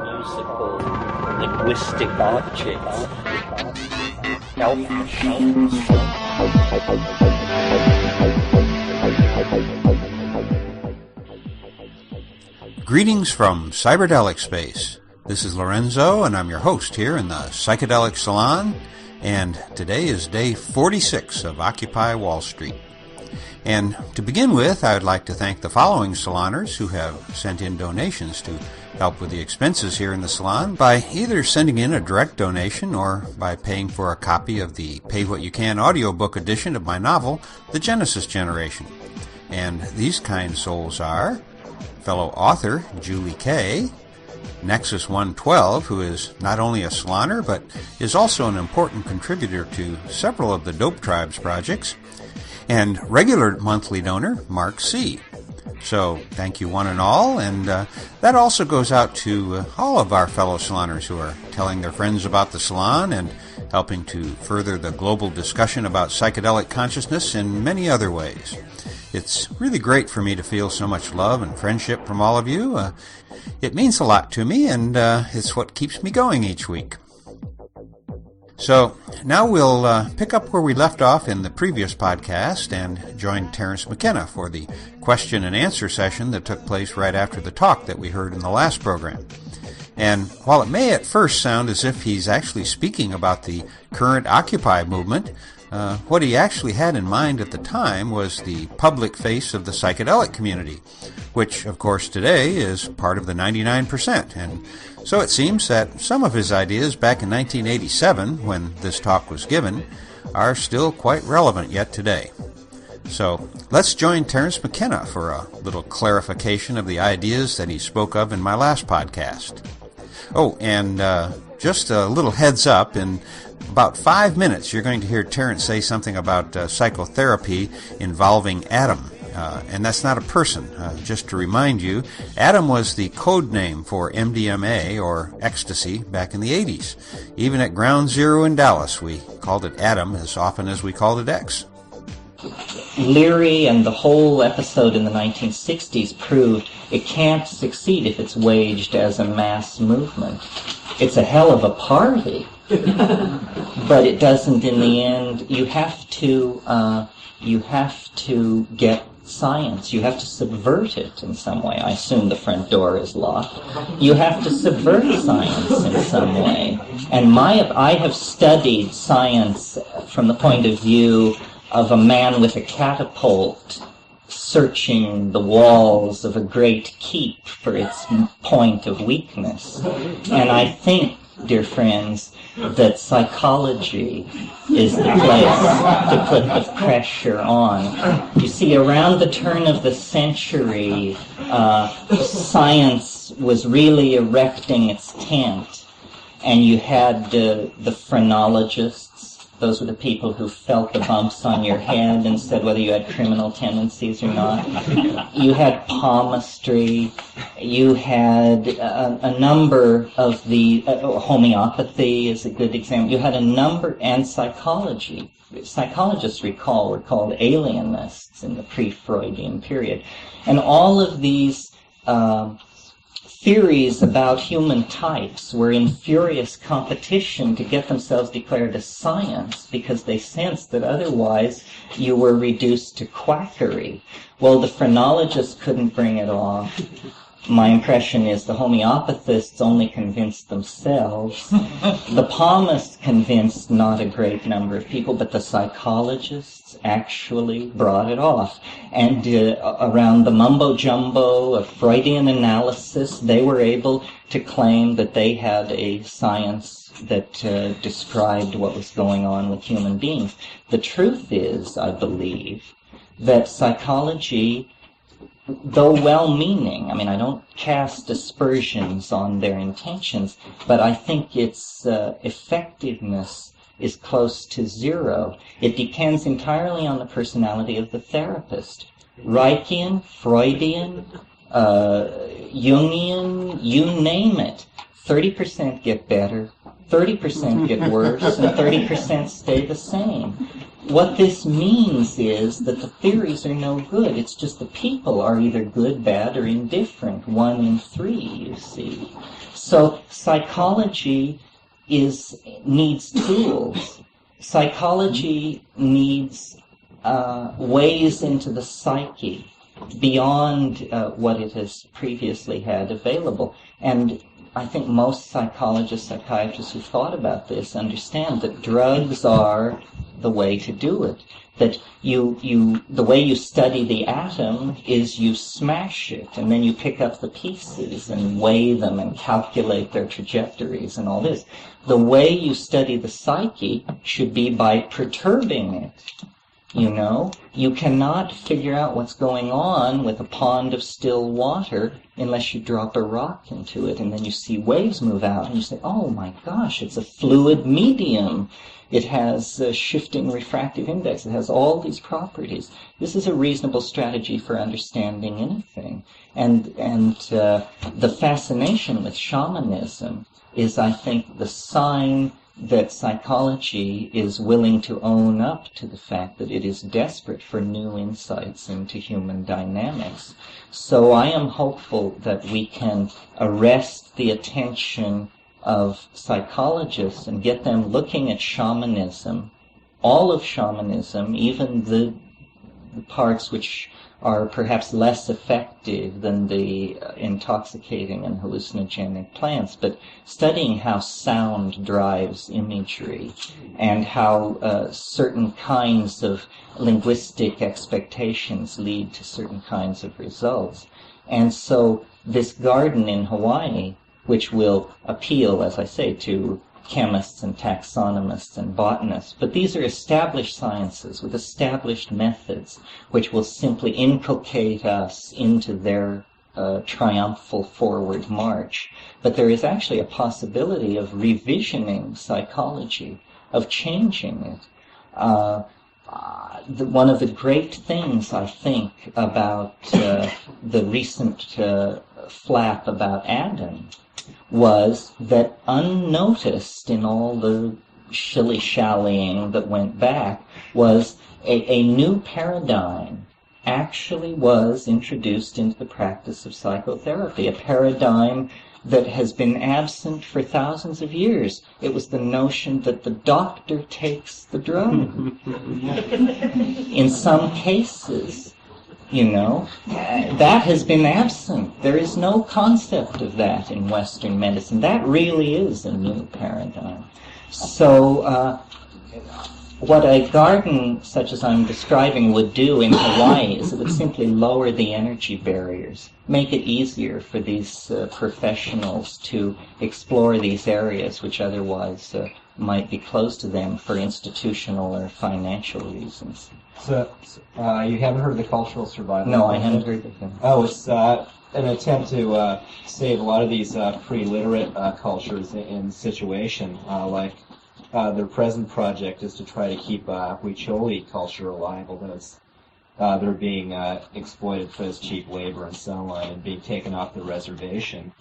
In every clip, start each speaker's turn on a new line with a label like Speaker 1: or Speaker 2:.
Speaker 1: musical, linguistic objects.
Speaker 2: Greetings from Cyberdelic Space. This is Lorenzo, and I'm your host here in the Psychedelic Salon, and today is day 46 of Occupy Wall Street. And to begin with, I would like to thank the following saloners who have sent in donations to help with the expenses here in the salon by either sending in a direct donation or by paying for a copy of the Pay What You Can audiobook edition of my novel, The Genesis Generation. And these kind souls are fellow author Julie Kay, Nexus 112, who is not only a saloner but is also an important contributor to several of the Dope Tribes projects, and regular monthly donor Mark C. So thank you one and all, and that also goes out to all of our fellow saloners who are telling their friends about the salon and helping to further the global discussion about psychedelic consciousness in many other ways. It's really great for me to feel so much love and friendship from all of you. It means a lot to me, and it's what keeps me going each week. So now we'll pick up where we left off in the previous podcast and join Terence McKenna for the question and answer session that took place right after the talk that we heard in the last program. And while it may at first sound as if he's actually speaking about the current Occupy movement, what he actually had in mind at the time was the public face of the psychedelic community, which, of course, today is part of the 99%. And so it seems that some of his ideas back in 1987, when this talk was given, are still quite relevant yet today. So let's join Terence McKenna for a little clarification of the ideas that he spoke of in my last podcast. Oh, and just a little heads up, in about 5 minutes you're going to hear Terence say something about psychotherapy involving Adam. And that's not a person. Just to remind you, Adam was the code name for MDMA, or ecstasy, back in the 80s. Even at Ground Zero in Dallas, we called it Adam as often as we called it X.
Speaker 3: Leary and the whole episode in the 1960s proved it can't succeed if it's waged as a mass movement. It's a hell of a party, but it doesn't in the end. You have to get science. You have to subvert it in some way. I assume the front door is locked. You have to subvert science in some way. And I have studied science from the point of view of a man with a catapult searching the walls of a great keep for its point of weakness. And I think, dear friends, that psychology is the place to put the pressure on. You see, around the turn of the century, science was really erecting its tent, and you had the phrenologists. Those were the people who felt the bumps on your head and said whether you had criminal tendencies or not. You had palmistry. You had a number of the homeopathy is a good example. You had a number, and psychology. Psychologists were called alienists in the pre-Freudian period. And all of these theories about human types were in furious competition to get themselves declared as science because they sensed that otherwise you were reduced to quackery. Well, the phrenologists couldn't bring it off. My impression is the homeopathists only convinced themselves. The palmists convinced not a great number of people, but the psychologists actually brought it off. And around the mumbo-jumbo of Freudian analysis, they were able to claim that they had a science that described what was going on with human beings. The truth is, I believe, that psychology, though well-meaning, I don't cast aspersions on their intentions, but I think its effectiveness is close to zero. It depends entirely on the personality of the therapist. Reichian, Freudian, Jungian, you name it. 30% get better, 30% get worse, and 30% stay the same. What this means is that the theories are no good. It's just the people are either good, bad, or indifferent. 1 in 3, you see. So psychology needs tools. Psychology needs ways into the psyche beyond what it has previously had available. And I think most psychologists, psychiatrists who thought about this understand that drugs are the way to do it. That the way you study the atom is you smash it, and then you pick up the pieces and weigh them and calculate their trajectories and all this. The way you study the psyche should be by perturbing it. You know, you cannot figure out what's going on with a pond of still water unless you drop a rock into it and then you see waves move out and you say, oh my gosh, it's a fluid medium. It has a shifting refractive index. It has all these properties. This is a reasonable strategy for understanding anything. And the fascination with shamanism is, I think, the sign that psychology is willing to own up to the fact that it is desperate for new insights into human dynamics. So I am hopeful that we can arrest the attention of psychologists and get them looking at shamanism, all of shamanism, even the parts which are perhaps less effective than the intoxicating and hallucinogenic plants, but studying how sound drives imagery and how certain kinds of linguistic expectations lead to certain kinds of results. And so this garden in Hawaii, which will appeal, as I say, to chemists and taxonomists and botanists. But these are established sciences with established methods which will simply inculcate us into their triumphal forward march. But there is actually a possibility of revisioning psychology, of changing it. One of the great things, I think, about the recent flap about Adam was that unnoticed in all the shilly-shallying that went back was a new paradigm actually was introduced into the practice of psychotherapy, a paradigm that has been absent for thousands of years. It was the notion that the doctor takes the drug. In some cases, you know, that has been absent. There is no concept of that in Western medicine. That really is a new paradigm. So what a garden such as I'm describing would do in Hawaii is it would simply lower the energy barriers, make it easier for these professionals to explore these areas which otherwise might be closed to them for institutional or financial reasons.
Speaker 4: So you haven't heard of the cultural survival?
Speaker 3: No, I haven't heard of them.
Speaker 4: Oh, it's an attempt to save a lot of these pre-literate cultures in situation. Their present project is to try to keep Huicholi culture alive, although they're being exploited for this cheap labor and so on, and being taken off the reservation.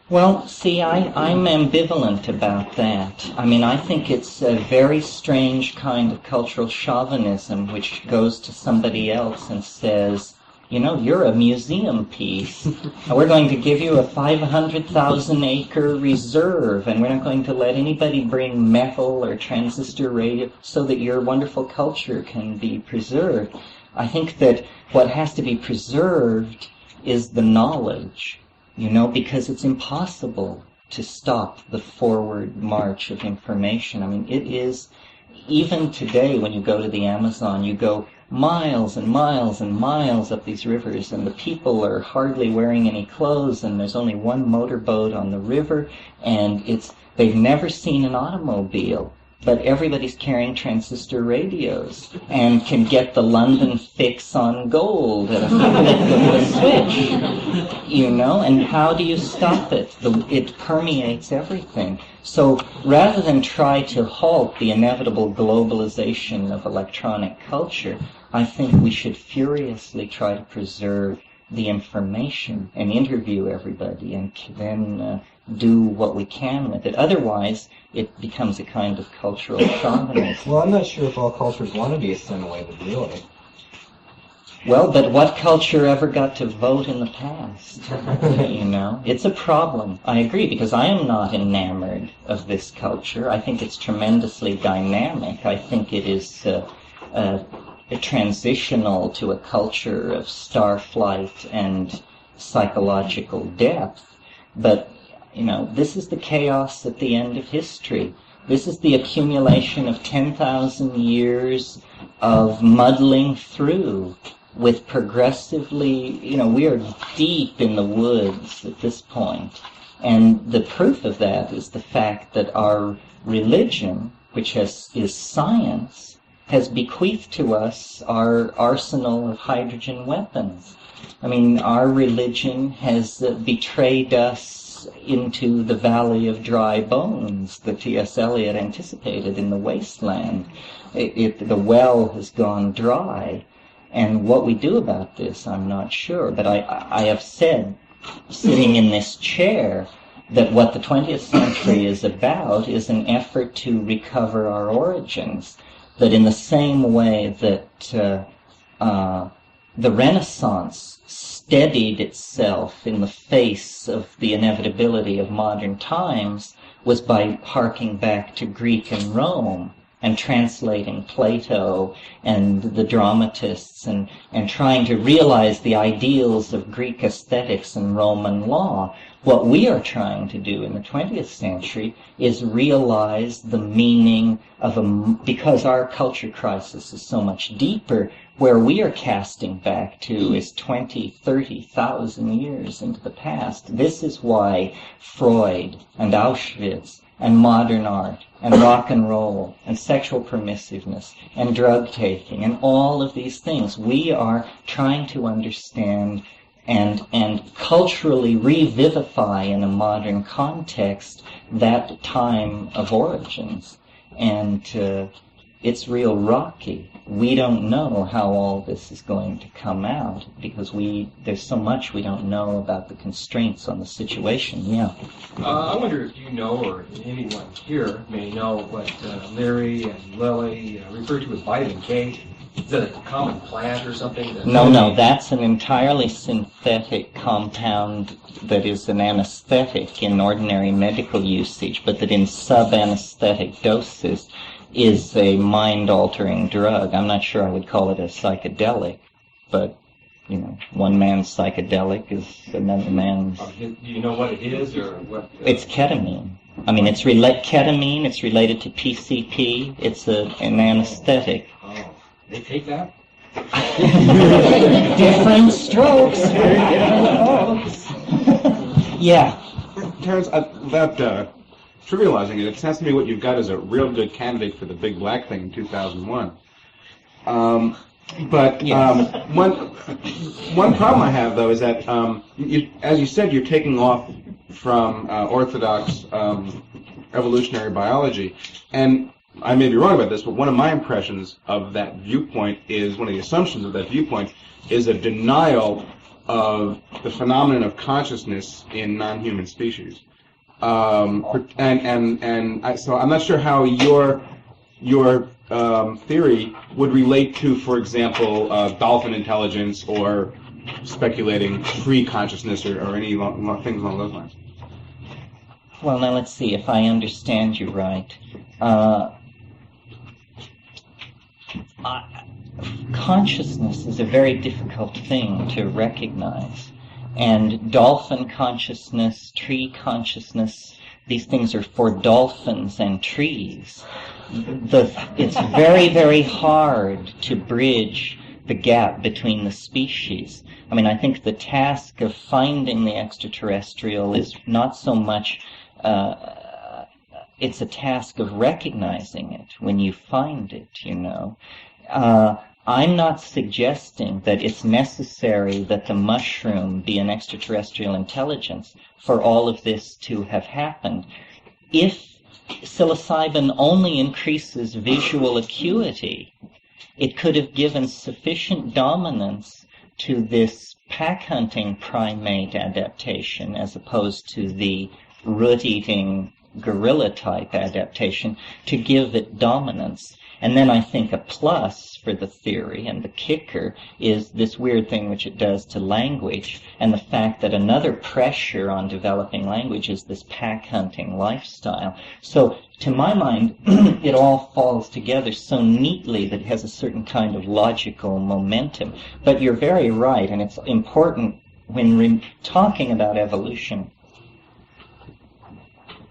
Speaker 3: Well, see, I'm ambivalent about that. I mean, I think it's a very strange kind of cultural chauvinism which goes to somebody else and says, you know, you're a museum piece, and we're going to give you a 500,000-acre reserve, and we're not going to let anybody bring metal or transistor radio so that your wonderful culture can be preserved. I think that what has to be preserved is the knowledge, you know, because it's impossible to stop the forward march of information. I mean, it is, even today when you go to the Amazon, you go miles and miles and miles up these rivers, and the people are hardly wearing any clothes, and there's only one motorboat on the river, and they've never seen an automobile, but everybody's carrying transistor radios and can get the London fix on gold at a flick of the switch, you know, and how do you stop it? It permeates everything. So rather than try to halt the inevitable globalization of electronic culture, I think we should furiously try to preserve the information and interview everybody and then do what we can with it. Otherwise, it becomes a kind of cultural chauvinism.
Speaker 4: Well, I'm not sure if all cultures want to be assimilated, really.
Speaker 3: Well, but what culture ever got to vote in the past? You know, it's a problem. I agree, because I am not enamored of this culture. I think it's tremendously dynamic. I think it is transitional to a culture of star flight and psychological depth. But, you know, this is the chaos at the end of history. This is the accumulation of 10,000 years of muddling through with progressively, you know, we are deep in the woods at this point. And the proof of that is the fact that our religion, which is science, has bequeathed to us our arsenal of hydrogen weapons. I mean, our religion has betrayed us into the valley of dry bones that T.S. Eliot anticipated in The Wasteland. The well has gone dry. And what we do about this, I'm not sure. But I have said, sitting in this chair, that what the 20th century is about is an effort to recover our origins. That in the same way that the Renaissance steadied itself in the face of the inevitability of modern times was by harking back to Greek and Rome and translating Plato and the dramatists and trying to realize the ideals of Greek aesthetics and Roman law. What we are trying to do in the 20th century is realize the meaning of because our culture crisis is so much deeper, where we are casting back to is 20, 30,000 years into the past. This is why Freud and Auschwitz and modern art and rock and roll and sexual permissiveness and drug taking and all of these things, we are trying to understand and culturally revivify in a modern context that time of origins. And it's real rocky. We don't know how all this is going to come out because there's so much we don't know about the constraints on the situation. Yeah.
Speaker 5: I wonder if you know, or anyone here may know, what Larry and Lily refer to as vitamin K. Is that a common plant or something?
Speaker 3: No, that's an entirely synthetic compound that is an anesthetic in ordinary medical usage, but that in sub-anesthetic doses is a mind-altering drug. I'm not sure I would call it a psychedelic, but, you know, one man's psychedelic is another man's...
Speaker 5: Do you know what it is, or what...
Speaker 3: It's ketamine. I mean, ketamine, it's related to PCP, it's an anesthetic.
Speaker 5: Oh, they take that?
Speaker 3: Different strokes for different folks. Yeah.
Speaker 6: Terrence, without trivializing it, it sounds to me what you've got is a real good candidate for the Big Black thing in 2001. One problem I have, though, is that, as you said, you're taking off from orthodox evolutionary biology, and I may be wrong about this, but one of my impressions of that viewpoint is, one of the assumptions of that viewpoint is a denial of the phenomenon of consciousness in non-human species. So I'm not sure how your theory would relate to, for example, dolphin intelligence or speculating free consciousness or any things along those lines.
Speaker 3: Well, now let's see if I understand you right. Consciousness is a very difficult thing to recognize. And dolphin consciousness, tree consciousness, these things are for dolphins and trees. It's very, very hard to bridge the gap between the species. I mean, I think the task of finding the extraterrestrial is not so much, it's a task of recognizing it when you find it, you know. I'm not suggesting that it's necessary that the mushroom be an extraterrestrial intelligence for all of this to have happened. If psilocybin only increases visual acuity, it could have given sufficient dominance to this pack hunting primate adaptation as opposed to the root-eating gorilla type adaptation to give it dominance. And then I think a plus for the theory and the kicker is this weird thing which it does to language, and the fact that another pressure on developing language is this pack hunting lifestyle. So to my mind, it all falls together so neatly that it has a certain kind of logical momentum. But you're very right, and it's important when talking about evolution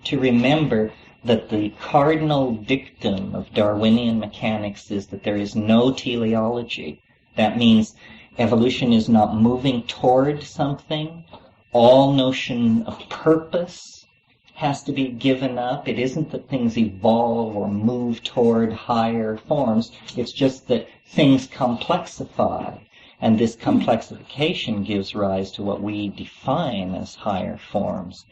Speaker 3: to remember that the cardinal dictum of Darwinian mechanics is that there is no teleology. That means evolution is not moving toward something. All notion of purpose has to be given up. It isn't that things evolve or move toward higher forms. It's just that things complexify. And this complexification gives rise to what we define as higher forms.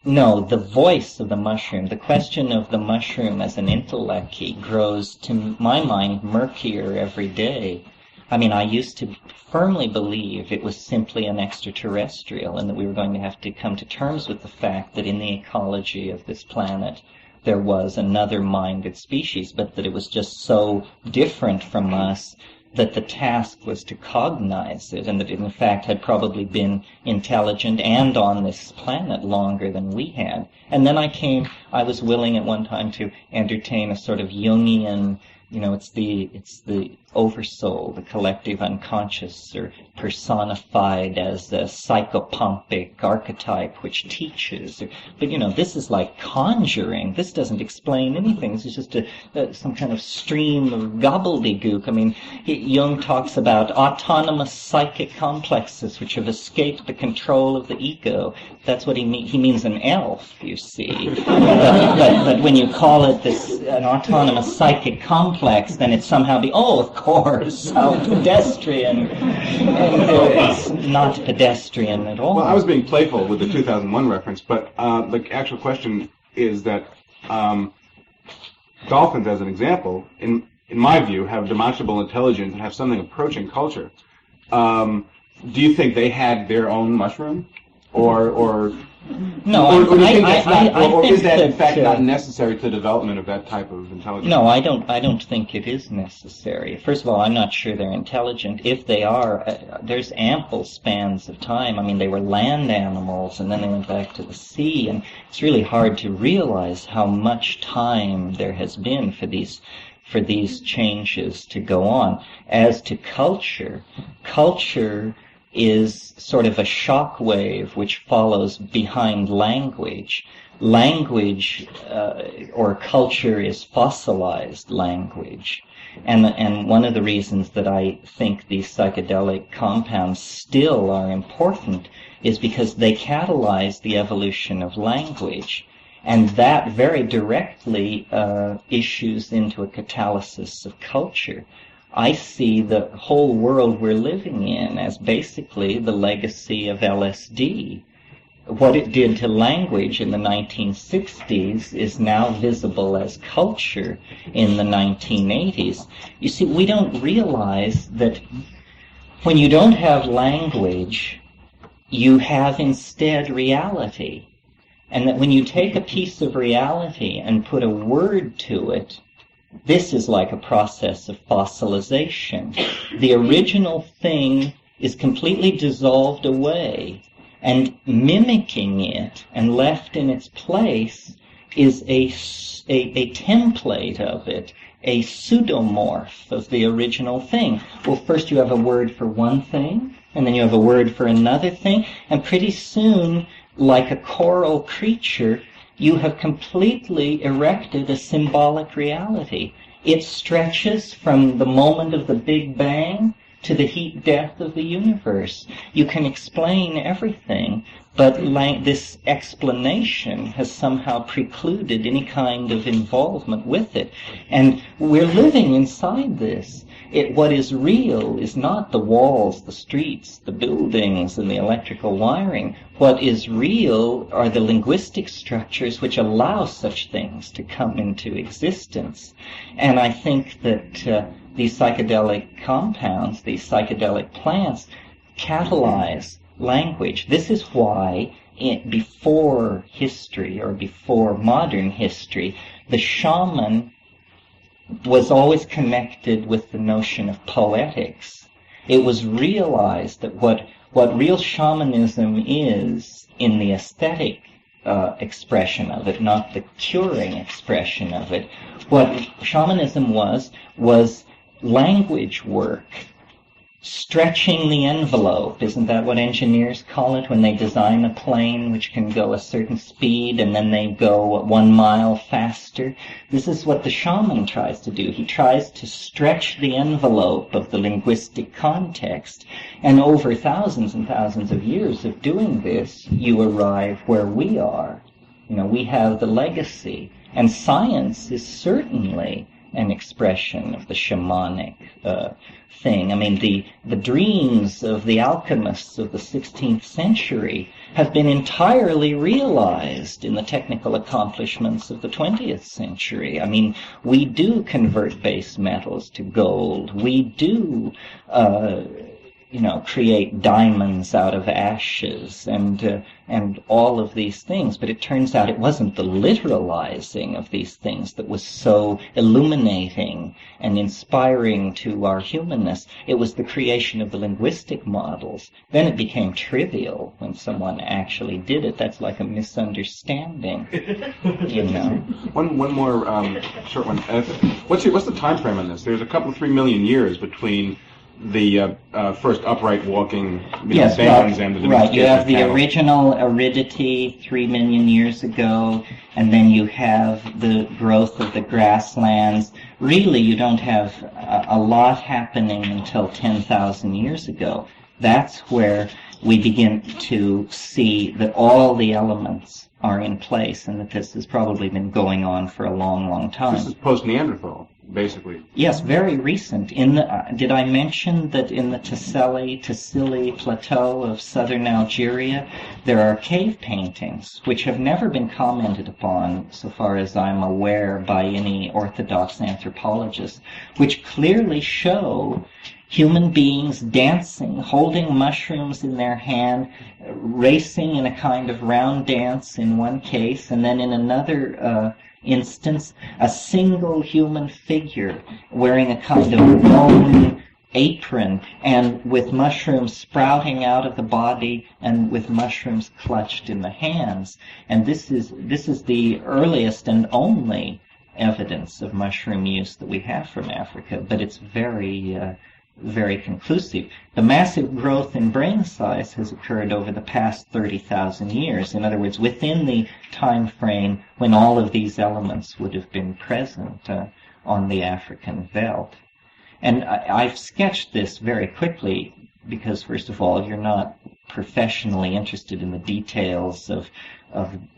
Speaker 3: No, the voice of the mushroom, the question of the mushroom as an intellect grows, to my mind, murkier every day. I mean, I used to firmly believe it was simply an extraterrestrial and that we were going to have to come to terms with the fact that in the ecology of this planet there was another minded species, but that it was just so different from us that the task was to cognize it, and that it in fact had probably been intelligent and on this planet longer than we had. And then I was willing at one time to entertain a sort of Jungian, it's the oversoul, the collective unconscious, or personified as a psychopompic archetype which teaches. But this is like conjuring. This doesn't explain anything. This is just some kind of stream of gobbledygook. I mean, Jung talks about autonomous psychic complexes which have escaped the control of the ego. That's what he means. He means an elf, you see. but when you call it an autonomous psychic complex, then it's somehow of course, how pedestrian. And it's not pedestrian at all.
Speaker 6: Well, I was being playful with the 2001 reference, but the actual question is that dolphins, as an example, in my view, have demonstrable intelligence and have something approaching culture. Do you think they had their own mushroom? Or
Speaker 3: no,
Speaker 6: or do you think that's not, or
Speaker 3: think
Speaker 6: is that in fact
Speaker 3: that,
Speaker 6: not necessary to the development of that type of intelligence?
Speaker 3: No, I don't think it is necessary. First of all, I'm not sure they're intelligent. If they are, there's ample spans of time. I mean, they were land animals, and then they went back to the sea, and it's really hard to realize how much time there has been for these changes to go on. As to culture is sort of a shock wave which follows behind language. Language or culture is fossilized language. And one of the reasons that I think these psychedelic compounds still are important is because they catalyze the evolution of language. And that very directly issues into a catalysis of culture. I see the whole world we're living in as basically the legacy of LSD. What it did to language in the 1960s is now visible as culture in the 1980s. You see, we don't realize that when you don't have language, you have instead reality. And that when you take a piece of reality and put a word to it, this is like a process of fossilization. The original thing is completely dissolved away, and mimicking it and left in its place is a template of it, a pseudomorph of the original thing. Well, first you have a word for one thing, and then you have a word for another thing, and pretty soon, like a choral creature, you have completely erected a symbolic reality. It stretches from the moment of the Big Bang to the heat death of the universe. You can explain everything, but this explanation has somehow precluded any kind of involvement with it. And we're living inside this. What is real is not the walls, the streets, the buildings, and the electrical wiring. What is real are the linguistic structures which allow such things to come into existence. And I think that these psychedelic compounds, these psychedelic plants, catalyze language. This is why before history, or before modern history, the shaman was always connected with the notion of poetics. It was realized that what real shamanism is in the aesthetic expression of it, not the curing expression of it, what shamanism was language work, stretching the envelope. Isn't that what engineers call it when they design a plane which can go a certain speed and then they go 1 mile faster? This is what the shaman tries to do. He tries to stretch the envelope of the linguistic context, and over thousands and thousands of years of doing this, you arrive where we are. We have the legacy, and science is certainly an expression of the shamanic thing. I mean, the dreams of the alchemists of the 16th century have been entirely realized in the technical accomplishments of the 20th century. I mean, we do convert base metals to gold. We do create diamonds out of ashes and all of these things. But it turns out it wasn't the literalizing of these things that was so illuminating and inspiring to our humanness. It was the creation of the linguistic models. Then it became trivial when someone actually did it. That's like a misunderstanding,
Speaker 6: One more short one. What's the time frame on this? There's a couple, 3 million years between the first upright walking bands and the
Speaker 3: right. You have the
Speaker 6: panel.
Speaker 3: original aridity 3 million years ago, and then you have the growth of the grasslands. Really, you don't have a lot happening until 10,000 years ago. That's where we begin to see that all the elements are in place, and that this has probably been going on for a long, long time.
Speaker 6: This is post-Neanderthal, basically.
Speaker 3: Yes, very recent. Did I mention that in the Tassili Plateau of southern Algeria, there are cave paintings which have never been commented upon, so far as I'm aware, by any orthodox anthropologist, which clearly show human beings dancing, holding mushrooms in their hand, racing in a kind of round dance in one case, and then in another instance, a single human figure wearing a kind of bone apron and with mushrooms sprouting out of the body and with mushrooms clutched in the hands. And this is the earliest and only evidence of mushroom use that we have from Africa, but it's very conclusive. The massive growth in brain size has occurred over the past 30,000 years. In other words, within the time frame when all of these elements would have been present on the African veldt. And I've sketched this very quickly because, first of all, you're not professionally interested in the details of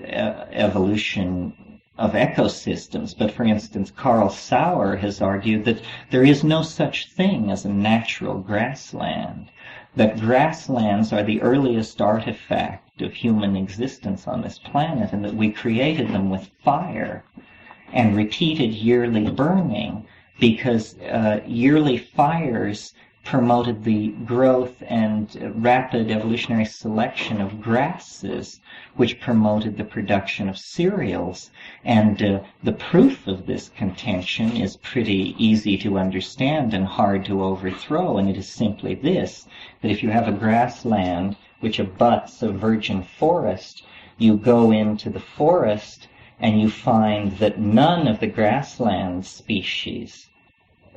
Speaker 3: evolution of ecosystems, but for instance, Carl Sauer has argued that there is no such thing as a natural grassland, that grasslands are the earliest artifact of human existence on this planet, and that we created them with fire and repeated yearly burning because yearly fires promoted the growth and rapid evolutionary selection of grasses, which promoted the production of cereals. And the proof of this contention is pretty easy to understand and hard to overthrow, and it is simply this, that if you have a grassland which abuts a virgin forest, you go into the forest and you find that none of the grassland species,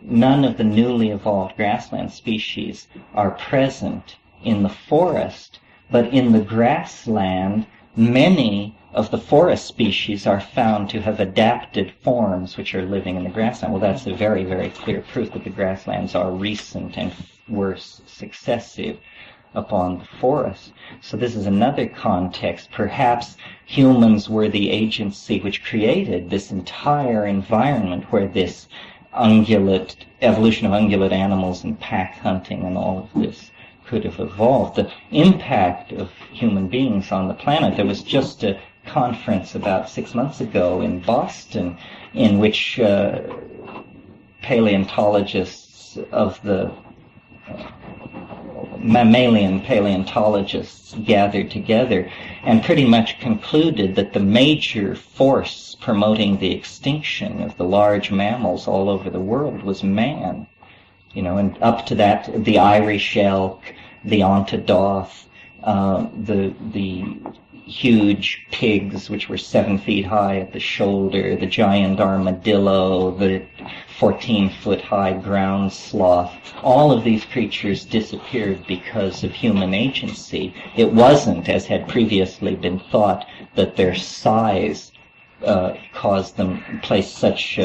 Speaker 3: none of the newly evolved grassland species are present in the forest, but in the grassland, many of the forest species are found to have adapted forms which are living in the grassland. Well, that's a very, very clear proof that the grasslands are recent and worse successive upon the forest. So this is another context. Perhaps humans were the agency which created this entire environment where this evolution of ungulate animals and pack hunting and all of this could have evolved. The impact of human beings on the planet, there was just a conference about 6 months ago in Boston in which paleontologists of the mammalian paleontologists gathered together and pretty much concluded that the major force promoting the extinction of the large mammals all over the world was man. And up to that, the Irish elk, the Ontodoth, the huge pigs, which were 7 feet high at the shoulder, the giant armadillo, the 14-foot high ground sloth. All of these creatures disappeared because of human agency. It wasn't, as had previously been thought, that their size placed such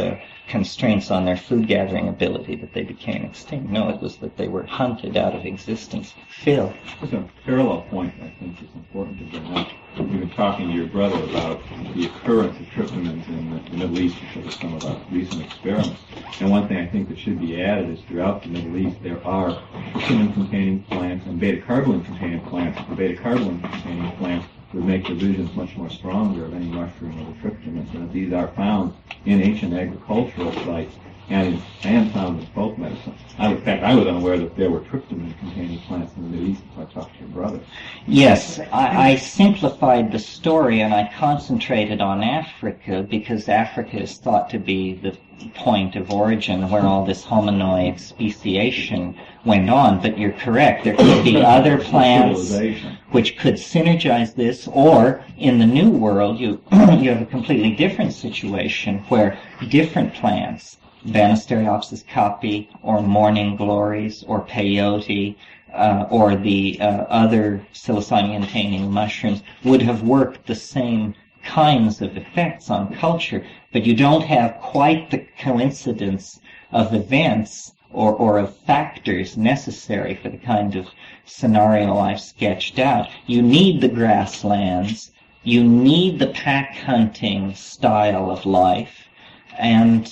Speaker 3: constraints on their food gathering ability that they became extinct. No, it was that they were hunted out of existence. Phil?
Speaker 7: There's a parallel point I think is important to bring up. You've been talking to your brother about the occurrence of tryptamines in the Middle East because of some of our recent experiments. And one thing I think that should be added is throughout the Middle East there are tryptamine-containing plants and beta-carbolin-containing plants. The beta-carbolin-containing plants would make the visions much more stronger of any mushroom or the tryptamines, and that these are found in ancient agricultural sites and found in folk medicine. In fact, I was unaware that there were tryptamine-containing plants in the Middle East until I talked to your brother.
Speaker 3: Yes, I simplified the story and I concentrated on Africa because Africa is thought to be the point of origin where all this hominoid speciation went on. But you're correct, there could be other plants which could synergize this, or in the New World you have a completely different situation where different plants, Banisteriopsis caapi, or morning glories, or peyote, or the other psilocybin-containing mushrooms, would have worked the same kinds of effects on culture, but you don't have quite the coincidence of events or of factors necessary for the kind of scenario I've sketched out. You need the grasslands, you need the pack hunting style of life, and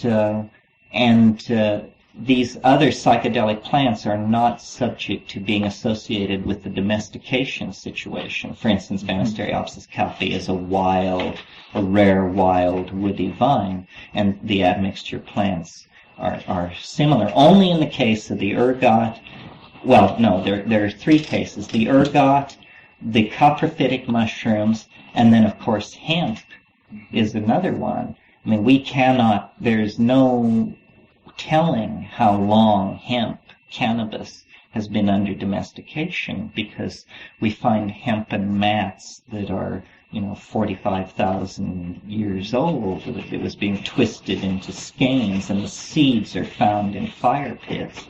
Speaker 3: these other psychedelic plants are not subject to being associated with the domestication situation. For instance, Banisteriopsis caapi is a rare wild woody vine, and the admixture plants are similar. Only in the case of the ergot, well, no, there are 3 cases. The ergot, the coprophytic mushrooms, and then, of course, hemp is another one. I mean, there's no telling how long hemp, cannabis, has been under domestication, because we find hempen mats that are, 45,000 years old. It was being twisted into skeins, and the seeds are found in fire pits.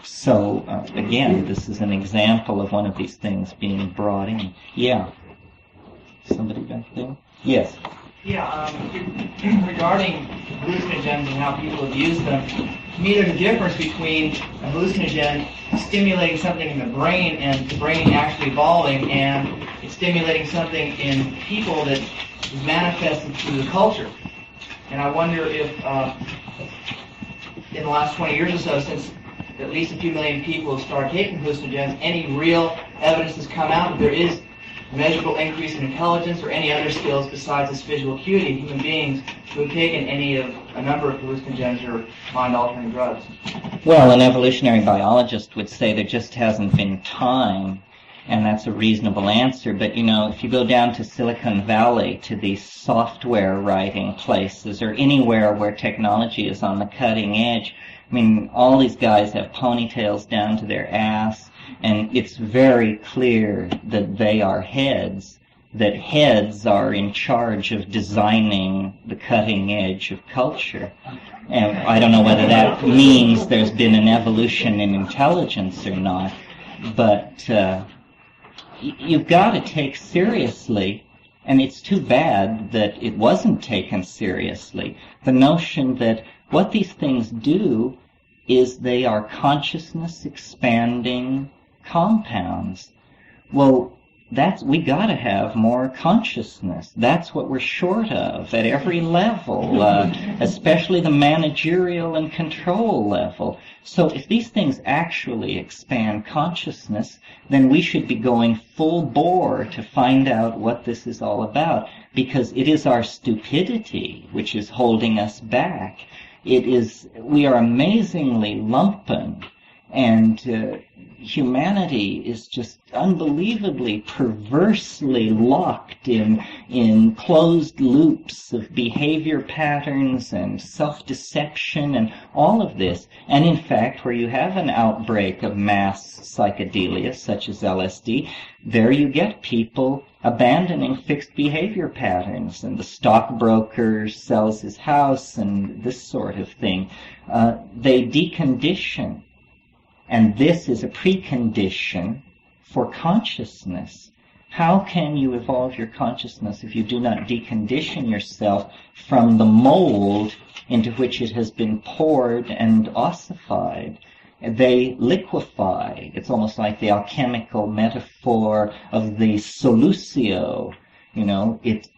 Speaker 3: So, again, this is an example of one of these things being brought in. Yeah. Somebody back there? Yes.
Speaker 8: Yeah, regarding hallucinogens and how people have used them, to me there's a difference between a hallucinogen stimulating something in the brain and the brain actually evolving, and it's stimulating something in people that is manifested through the culture. And I wonder if in the last 20 years or so, since at least a few million people have started taking hallucinogens, any real evidence has come out that there is measurable increase in intelligence or any other skills besides this visual acuity in human beings who have taken a number of hallucinogens or mind-altering drugs.
Speaker 3: Well, an evolutionary biologist would say there just hasn't been time, and that's a reasonable answer. But, if you go down to Silicon Valley, to these software writing places, or anywhere where technology is on the cutting edge, I mean, all these guys have ponytails down to their ass, and it's very clear that they are heads, that heads are in charge of designing the cutting edge of culture. And I don't know whether that means there's been an evolution in intelligence or not, but you've got to take seriously, and it's too bad that it wasn't taken seriously, the notion that what these things do is they are consciousness expanding compounds. Well, we gotta have more consciousness. That's what we're short of at every level, especially the managerial and control level. So if these things actually expand consciousness, then we should be going full bore to find out what this is all about, because it is our stupidity which is holding us back. we are amazingly lumpen, and humanity is just unbelievably perversely locked in closed loops of behavior patterns and self-deception and all of this. And in fact, where you have an outbreak of mass psychedelia, such as LSD, there you get people abandoning fixed behavior patterns, and the stockbroker sells his house and this sort of thing. They decondition. And this is a precondition for consciousness. How can you evolve your consciousness if you do not decondition yourself from the mold into which it has been poured and ossified? They liquefy. It's almost like the alchemical metaphor of the solutio.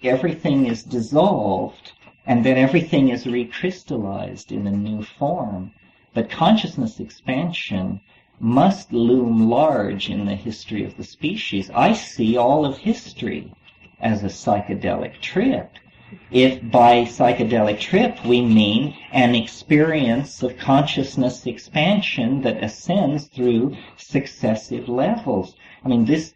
Speaker 3: Everything is dissolved, and then everything is recrystallized in a new form. But consciousness expansion must loom large in the history of the species. I see all of history as a psychedelic trip. If by psychedelic trip we mean an experience of consciousness expansion that ascends through successive levels. This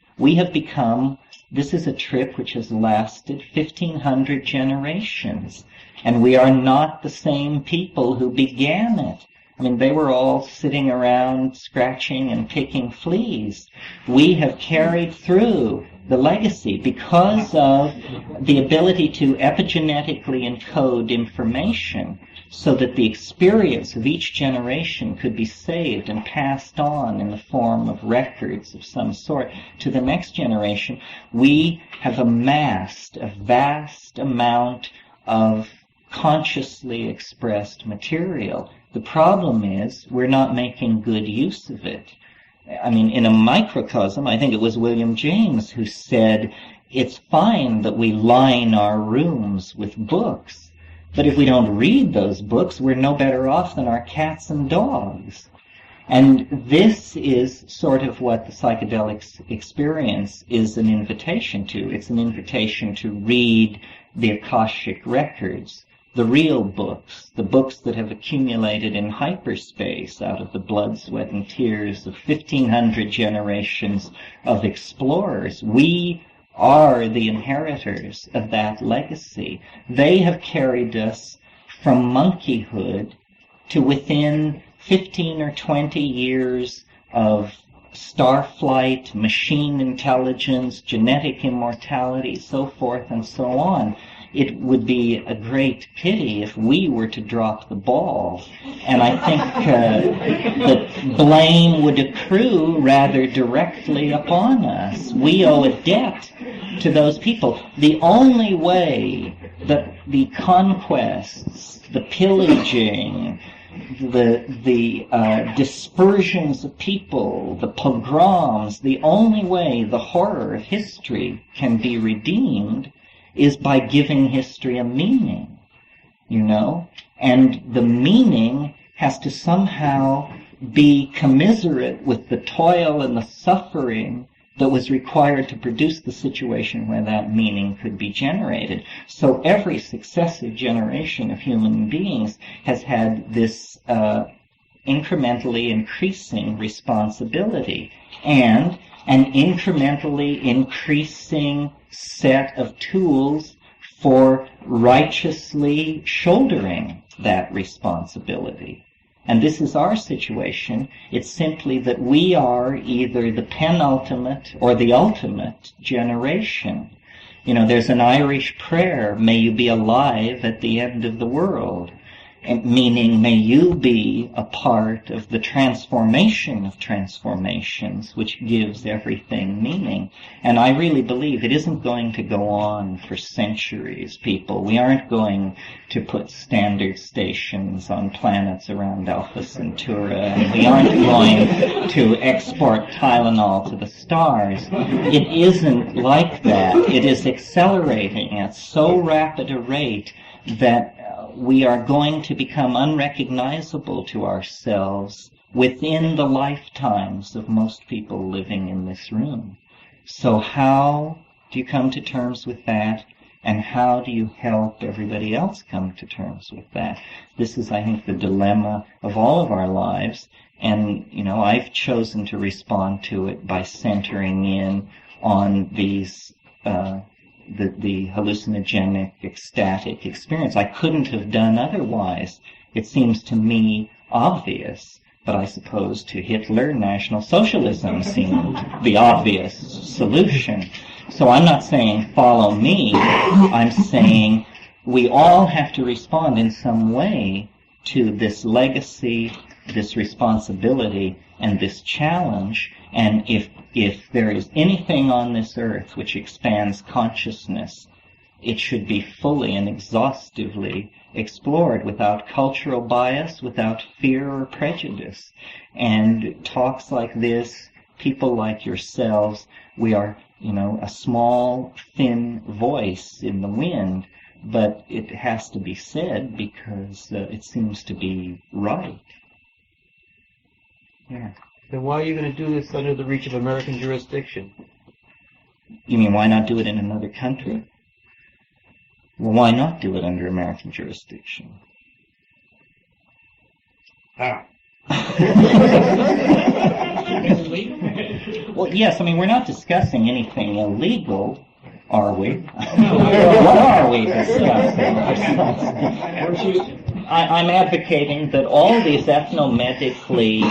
Speaker 3: is a trip which has lasted 1,500 generations. And we are not the same people who began it. They were all sitting around scratching and picking fleas. We have carried through the legacy because of the ability to epigenetically encode information so that the experience of each generation could be saved and passed on in the form of records of some sort to the next generation. We have amassed a vast amount of consciously expressed material. The problem is we're not making good use of it. In a microcosm, I think it was William James who said, it's fine that we line our rooms with books, but if we don't read those books, we're no better off than our cats and dogs. And this is sort of what the psychedelic experience is an invitation to. It's an invitation to read the Akashic records, the real books, the books that have accumulated in hyperspace out of the blood, sweat, and tears of 1,500 generations of explorers. We are the inheritors of that legacy. They have carried us from monkeyhood to within 15 or 20 years of star flight, machine intelligence, genetic immortality, so forth and so on. It would be a great pity if we were to drop the ball. And I think that blame would accrue rather directly upon us. We owe a debt to those people. The only way that the conquests, the pillaging, the dispersions of people, the pogroms, the only way the horror of history can be redeemed is by giving history a meaning, and the meaning has to somehow be commiserate with the toil and the suffering that was required to produce the situation where that meaning could be generated. So every successive generation of human beings has had this incrementally increasing responsibility and an incrementally increasing set of tools for righteously shouldering that responsibility. And this is our situation. It's simply that we are either the penultimate or the ultimate generation. There's an Irish prayer, may you be alive at the end of the world. Meaning, may you be a part of the transformation of transformations, which gives everything meaning. And I really believe it isn't going to go on for centuries, people. We aren't going to put standard stations on planets around Alpha Centauri, and we aren't going to export Tylenol to the stars. It isn't like that. It is accelerating at so rapid a rate that we are going to become unrecognizable to ourselves within the lifetimes of most people living in this room. So how do you come to terms with that? And how do you help everybody else come to terms with that? This is, I think, the dilemma of all of our lives. And, I've chosen to respond to it by centering in on these, the hallucinogenic, ecstatic experience. I couldn't have done otherwise. It seems to me obvious, but I suppose to Hitler, National Socialism seemed the obvious solution. So I'm not saying follow me. I'm saying we all have to respond in some way to this legacy, this responsibility, and this challenge. And if there is anything on this earth which expands consciousness, it should be fully and exhaustively explored without cultural bias, without fear or prejudice. And talks like this, people like yourselves, we are, a small, thin voice in the wind, but it has to be said because it seems to be right. Yeah.
Speaker 9: Then why are you going to do this under the reach of American jurisdiction?
Speaker 3: You mean why not do it in another country? Well, why not do it under American jurisdiction? Well, yes, we're not discussing anything illegal, are we? What are we discussing? I'm advocating that all these ethnomedically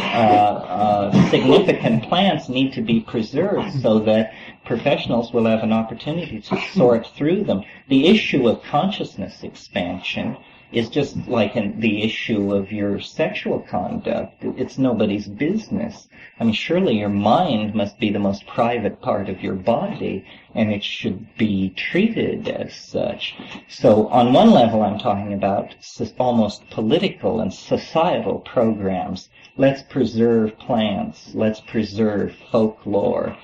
Speaker 3: significant plants need to be preserved so that professionals will have an opportunity to sort through them. The issue of consciousness expansion is just like the issue of your sexual conduct. It's nobody's business. Surely your mind must be the most private part of your body, and it should be treated as such. So on one level I'm talking about almost political and societal programs. Let's preserve plants. Let's preserve folklore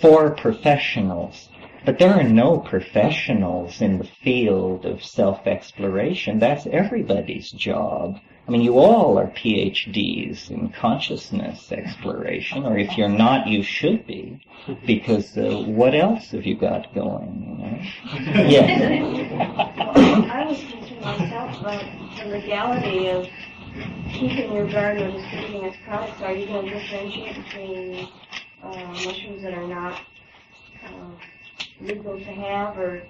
Speaker 3: for professionals. But there are no professionals in the field of self-exploration. That's everybody's job. You all are PhDs in consciousness exploration, or if you're not, you should be, because what else have you got going? Yes.
Speaker 10: I was concerned myself about the legality of keeping your garden or distributing its products. Are you going to differentiate between mushrooms that are not legal to have or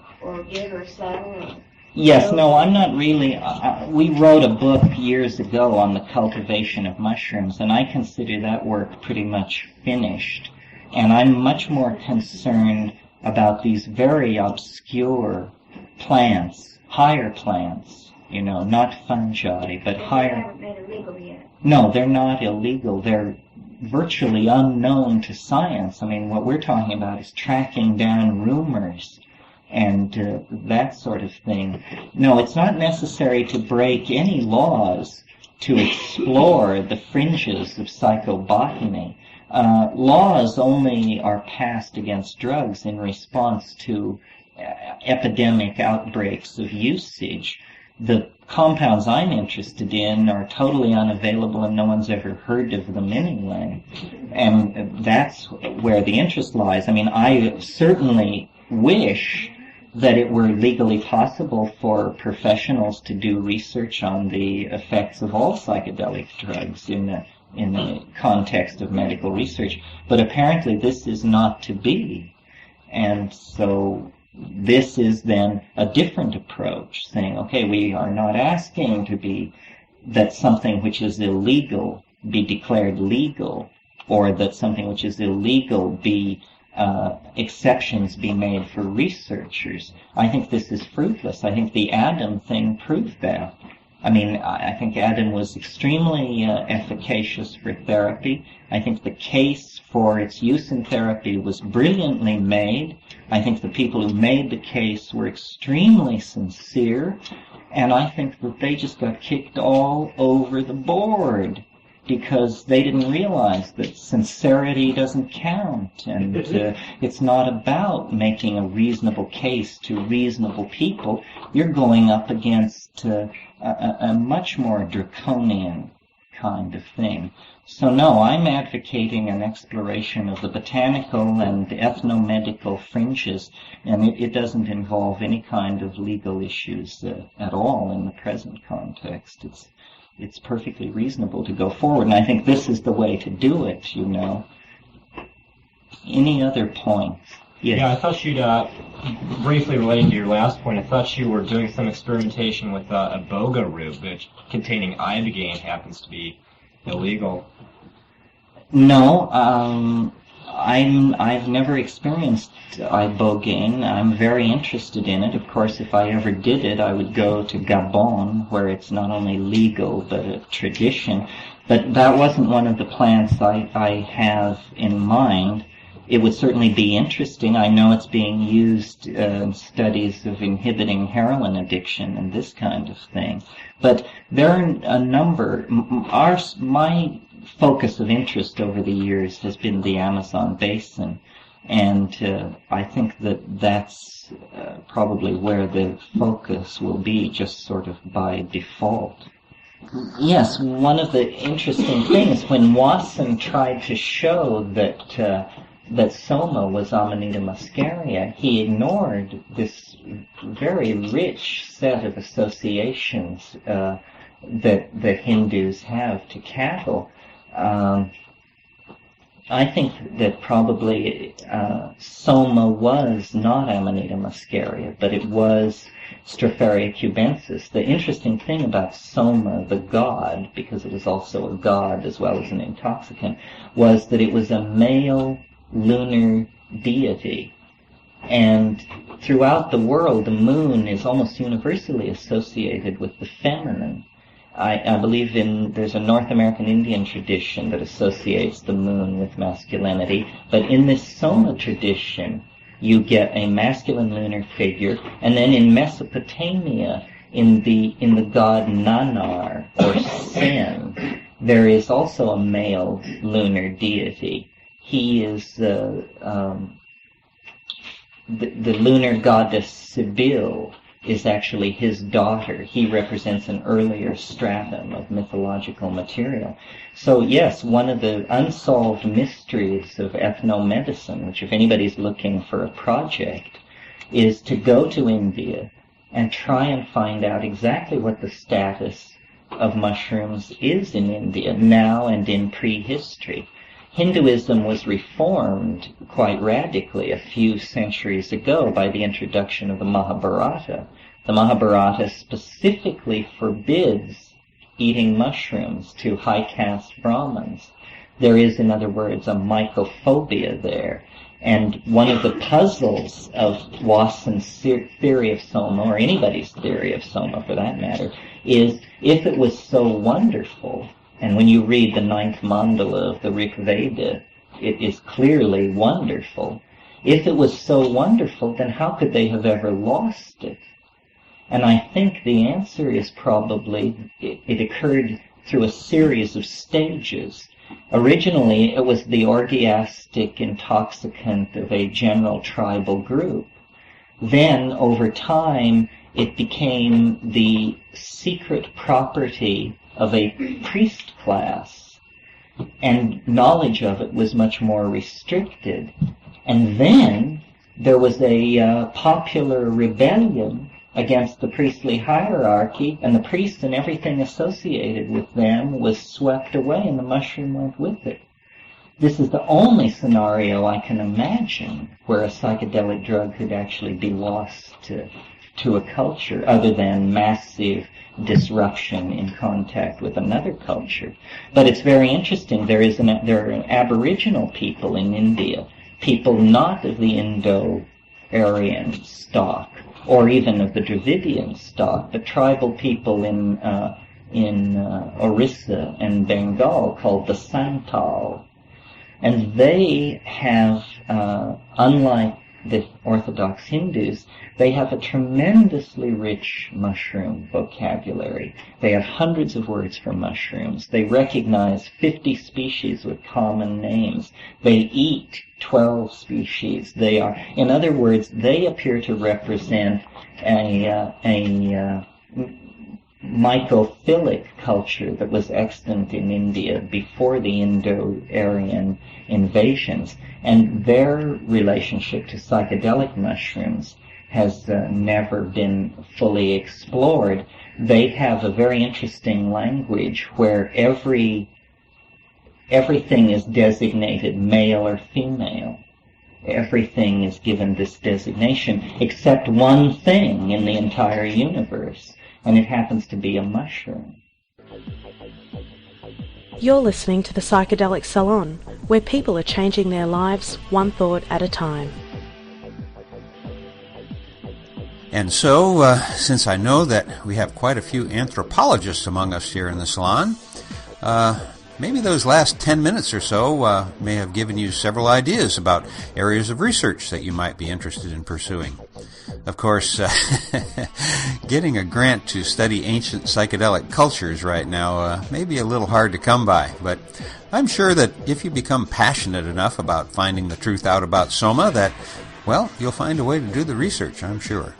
Speaker 10: give or sell? Or
Speaker 3: yes, no, I'm not really. We wrote a book years ago on the cultivation of mushrooms, and I consider that work pretty much finished. And I'm much more concerned about these very obscure plants, higher plants, not fungi, but higher.
Speaker 10: They haven't made it legal yet.
Speaker 3: No, they're not illegal. They're virtually unknown to science. What we're talking about is tracking down rumors and that sort of thing. No, it's not necessary to break any laws to explore the fringes of psychobotany. Laws only are passed against drugs in response to epidemic outbreaks of usage. The compounds I'm interested in are totally unavailable and no one's ever heard of them anyway. And that's where the interest lies. I certainly wish that it were legally possible for professionals to do research on the effects of all psychedelic drugs in the context of medical research. But apparently this is not to be. And so this is then a different approach, saying, okay, we are not asking that something which is illegal be declared legal, or that something which is illegal be exceptions be made for researchers. I think this is fruitless. I think the Adam thing proved that. I think Adam was extremely efficacious for therapy. I think the case for its use in therapy was brilliantly made. I think the people who made the case were extremely sincere, and I think that they just got kicked all over the board because they didn't realize that sincerity doesn't count, and it's not about making a reasonable case to reasonable people. You're going up against a much more draconian kind of thing. So no, I'm advocating an exploration of the botanical and ethnomedical fringes, and it doesn't involve any kind of legal issues at all in the present context. It's perfectly reasonable to go forward, and I think this is the way to do it, you know. Any other points? Yes.
Speaker 11: Yeah, I thought you'd, briefly relating to your last point, I thought you were doing some experimentation with iboga root, which containing ibogaine happens to be illegal.
Speaker 3: No, I've never experienced ibogaine. I'm very interested in it. Of course, if I ever did it, I would go to Gabon, where it's not only legal, but a tradition. But that wasn't one of the plants I have in mind. It would certainly be interesting. I know it's being used in studies of inhibiting heroin addiction and this kind of thing. But there are a number. My focus of interest over the years has been the Amazon basin, and I think that's probably where the focus will be, just sort of by default. Yes, one of the interesting things, when Wasson tried to show that soma was Amanita muscaria, he ignored this very rich set of associations that Hindus have to cattle. I think that probably soma was not Amanita muscaria, but it was Stropharia cubensis. The interesting thing about soma, the god, because it was also a god as well as an intoxicant, was that it was a male lunar deity. And throughout the world, the moon is almost universally associated with the feminine. I believe there's a North American Indian tradition that associates the moon with masculinity, but in this Soma tradition, you get a masculine lunar figure, and then in Mesopotamia, in the god Nanar, or Sen, there is also a male lunar deity. He is the lunar goddess Sibyl is actually his daughter. He represents an earlier stratum of mythological material. So yes, one of the unsolved mysteries of ethnomedicine, which if anybody's looking for a project, is to go to India and try and find out exactly what the status of mushrooms is in India now and in prehistory. Hinduism was reformed quite radically a few centuries ago by the introduction of the Mahabharata. The Mahabharata specifically forbids eating mushrooms to high caste Brahmins. There is, in other words, a mycophobia there. And one of the puzzles of Wasson's theory of Soma, or anybody's theory of Soma for that matter, is if it was so wonderful, and when you read the 9th mandala of the Rig Veda, it is clearly wonderful. If it was so wonderful, then how could they have ever lost it? And I think the answer is probably it occurred through a series of stages. Originally, it was the orgiastic intoxicant of a general tribal group. Then, over time, it became the secret property of a priest class, and knowledge of it was much more restricted. And then there was a popular rebellion against the priestly hierarchy, and the priests and everything associated with them was swept away, and the mushroom went with it. This is the only scenario I can imagine where a psychedelic drug could actually be lost to a culture, other than massive disruption in contact with another culture. But it's very interesting. There are Aboriginal people in India, people not of the Indo-Aryan stock, or even of the Dravidian stock, but tribal people in Orissa and Bengal called the Santal. And they have, unlike the Orthodox Hindus, they have a tremendously rich mushroom vocabulary. They have hundreds of words for mushrooms. They recognize 50 species with common names. They eat 12 species. In other words, they appear to represent mycophilic culture that was extant in India before the Indo-Aryan invasions, and their relationship to psychedelic mushrooms has never been fully explored. They have a very interesting language where everything is designated male or female. Everything is given this designation except one thing in the entire universe, and it happens to be a mushroom.
Speaker 12: You're listening to the Psychedelic Salon, where people are changing their lives one thought at a time.
Speaker 2: And so, since I know that we have quite a few anthropologists among us here in the salon, maybe those last 10 minutes or so may have given you several ideas about areas of research that you might be interested in pursuing. Of course, getting a grant to study ancient psychedelic cultures right now may be a little hard to come by, but I'm sure that if you become passionate enough about finding the truth out about Soma, that, well, you'll find a way to do the research, I'm sure.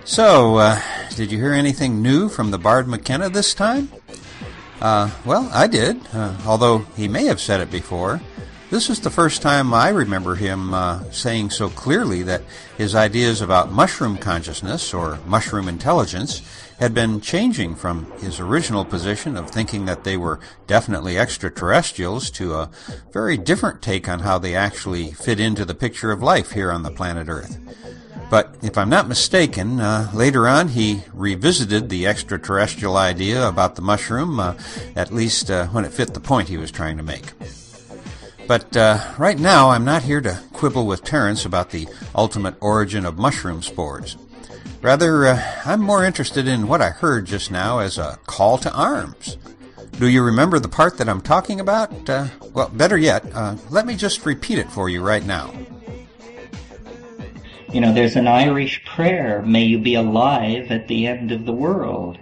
Speaker 2: So, did you hear anything new from the Bard McKenna this time? Well, I did, although he may have said it before. This is the first time I remember him saying so clearly that his ideas about mushroom consciousness or mushroom intelligence had been changing from his original position of thinking that they were definitely extraterrestrials to a very different take on how they actually fit into the picture of life here on the planet Earth. But if I'm not mistaken, later on he revisited the extraterrestrial idea about the mushroom, at least when it fit the point he was trying to make. But right now I'm not here to quibble with Terence about the ultimate origin of mushroom spores. Rather, I'm more interested in what I heard just now as a call to arms. Do you remember the part that I'm talking about? Well, better yet, let me just repeat it for you right now.
Speaker 3: You know, there's an Irish prayer, may you be alive at the end of the world,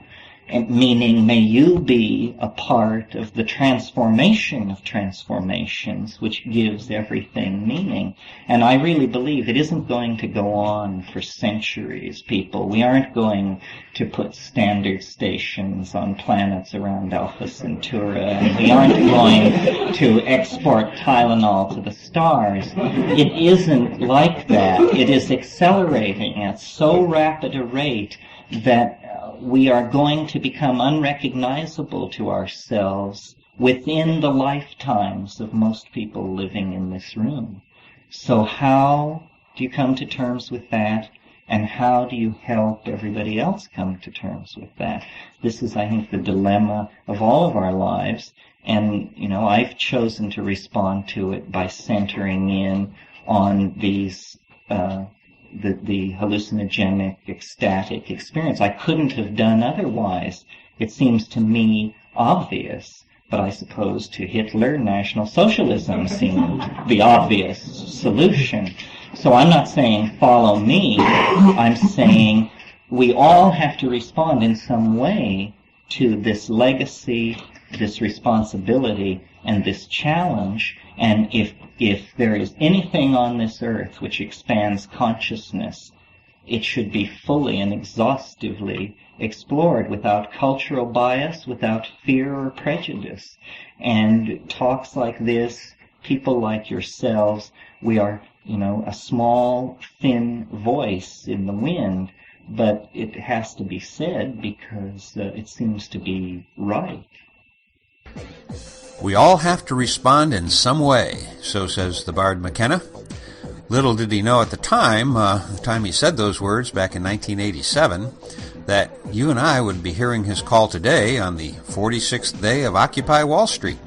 Speaker 3: and meaning may you be a part of the transformation of transformations, which gives everything meaning. And I really believe it isn't going to go on for centuries, people. We aren't going to put standard stations on planets around Alpha Centauri, and we aren't going to export Tylenol to the stars. It isn't like that. It is accelerating at so rapid a rate that we are going to become unrecognizable to ourselves within the lifetimes of most people living in this room. So how do you come to terms with that? And how do you help everybody else come to terms with that? This is, I think, the dilemma of all of our lives. And, you know, I've chosen to respond to it by centering in on these the hallucinogenic, ecstatic experience. I couldn't have done otherwise. It seems to me obvious, but I suppose to Hitler, National Socialism seemed the obvious solution. So I'm not saying follow me. I'm saying we all have to respond in some way to this legacy, this responsibility, and this challenge. And if there is anything on this earth which expands consciousness, it should be fully and exhaustively explored without cultural bias, without fear or prejudice. And talks like this, people like yourselves, we are, you know, a small, thin voice in the wind, but it has to be said because it seems to be right.
Speaker 2: We all have to respond in some way, so says the Bard McKenna. Little did he know at the time he said those words back in 1987, that you and I would be hearing his call today on the 46th day of Occupy Wall Street.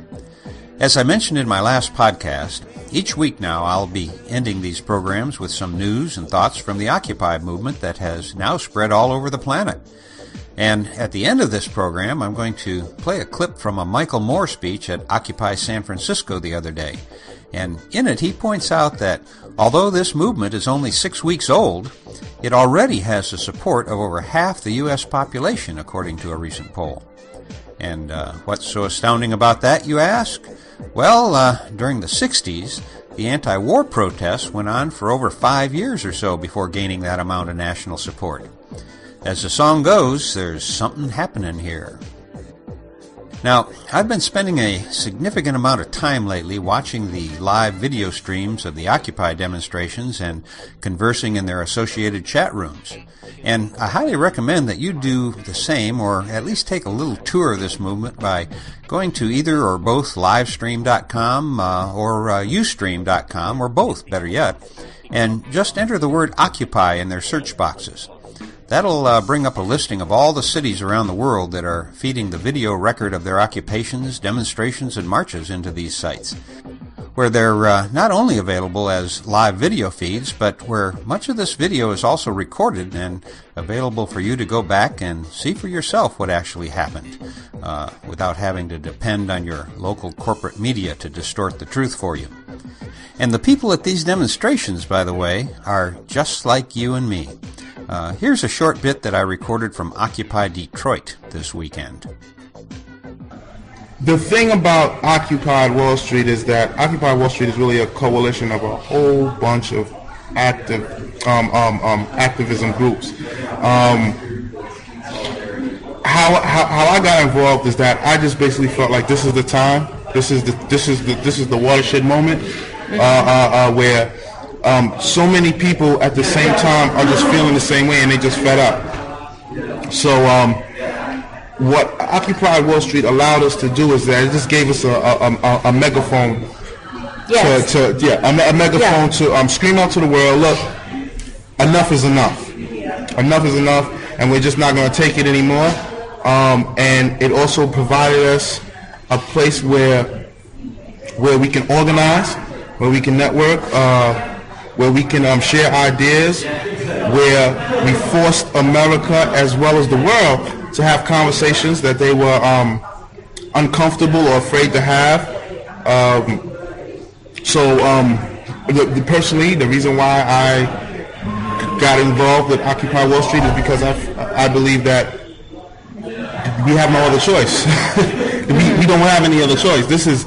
Speaker 2: As I mentioned in my last podcast, each week now I'll be ending these programs with some news and thoughts from the Occupy movement that has now spread all over the planet. And at the end of this program, I'm going to play a clip from a Michael Moore speech at Occupy San Francisco the other day. And in it, he points out that although this movement is only 6 weeks old, it already has the support of over half the U.S. population, according to a recent poll. And what's so astounding about that, you ask? Well, during the 60s, the anti-war protests went on for over 5 years or so before gaining that amount of national support. As the song goes, there's something happening here. Now, I've been spending a significant amount of time lately watching the live video streams of the Occupy demonstrations and conversing in their associated chat rooms. And I highly recommend that you do the same, or at least take a little tour of this movement by going to either or both livestream.com or ustream.com, or both, better yet, and just enter the word Occupy in their search boxes. That'll bring up a listing of all the cities around the world that are feeding the video record of their occupations, demonstrations, and marches into these sites, where they're not only available as live video feeds, but where much of this video is also recorded and available for you to go back and see for yourself what actually happened, without having to depend on your local corporate media to distort the truth for you. And the people at these demonstrations, by the way, are just like you and me. Here's a short bit that I recorded from Occupy Detroit this weekend.
Speaker 13: The thing about Occupy Wall Street is that Occupy Wall Street is really a coalition of a whole bunch of activism groups. How I got involved is that I just basically felt like this is the time, this is the watershed moment, where so many people at the same time are just feeling the same way and they just fed up. So what Occupy Wall Street allowed us to do is that it just gave us a megaphone. Yes. A megaphone to scream out to the world, look, enough is enough. Enough is enough, and we're just not going to take it anymore. And it also provided us a place where we can organize, where we can network, where we can share ideas, where we forced America as well as the world to have conversations that they were uncomfortable or afraid to have. Personally, the reason why I got involved with Occupy Wall Street is because I believe that we have no other choice. we don't have any other choice. This is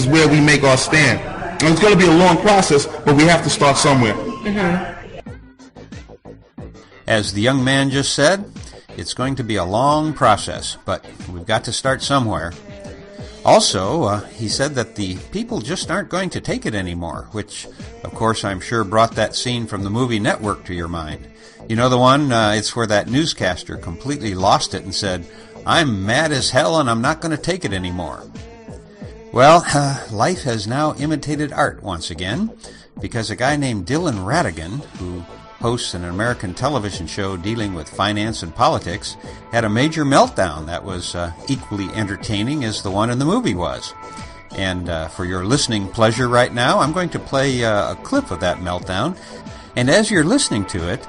Speaker 13: where we make our stand. And it's going to be a long process, but we have to start somewhere. Mm-hmm.
Speaker 2: As the young man just said, it's going to be a long process, but we've got to start somewhere. Also, he said that the people just aren't going to take it anymore, which, of course, I'm sure brought that scene from the movie Network to your mind. You know the one? It's where that newscaster completely lost it and said, "I'm mad as hell and I'm not going to take it anymore." Well, life has now imitated art once again, because a guy named Dylan Ratigan, who hosts an American television show dealing with finance and politics, had a major meltdown that was equally entertaining as the one in the movie was. And for your listening pleasure right now, I'm going to play a clip of that meltdown. And as you're listening to it,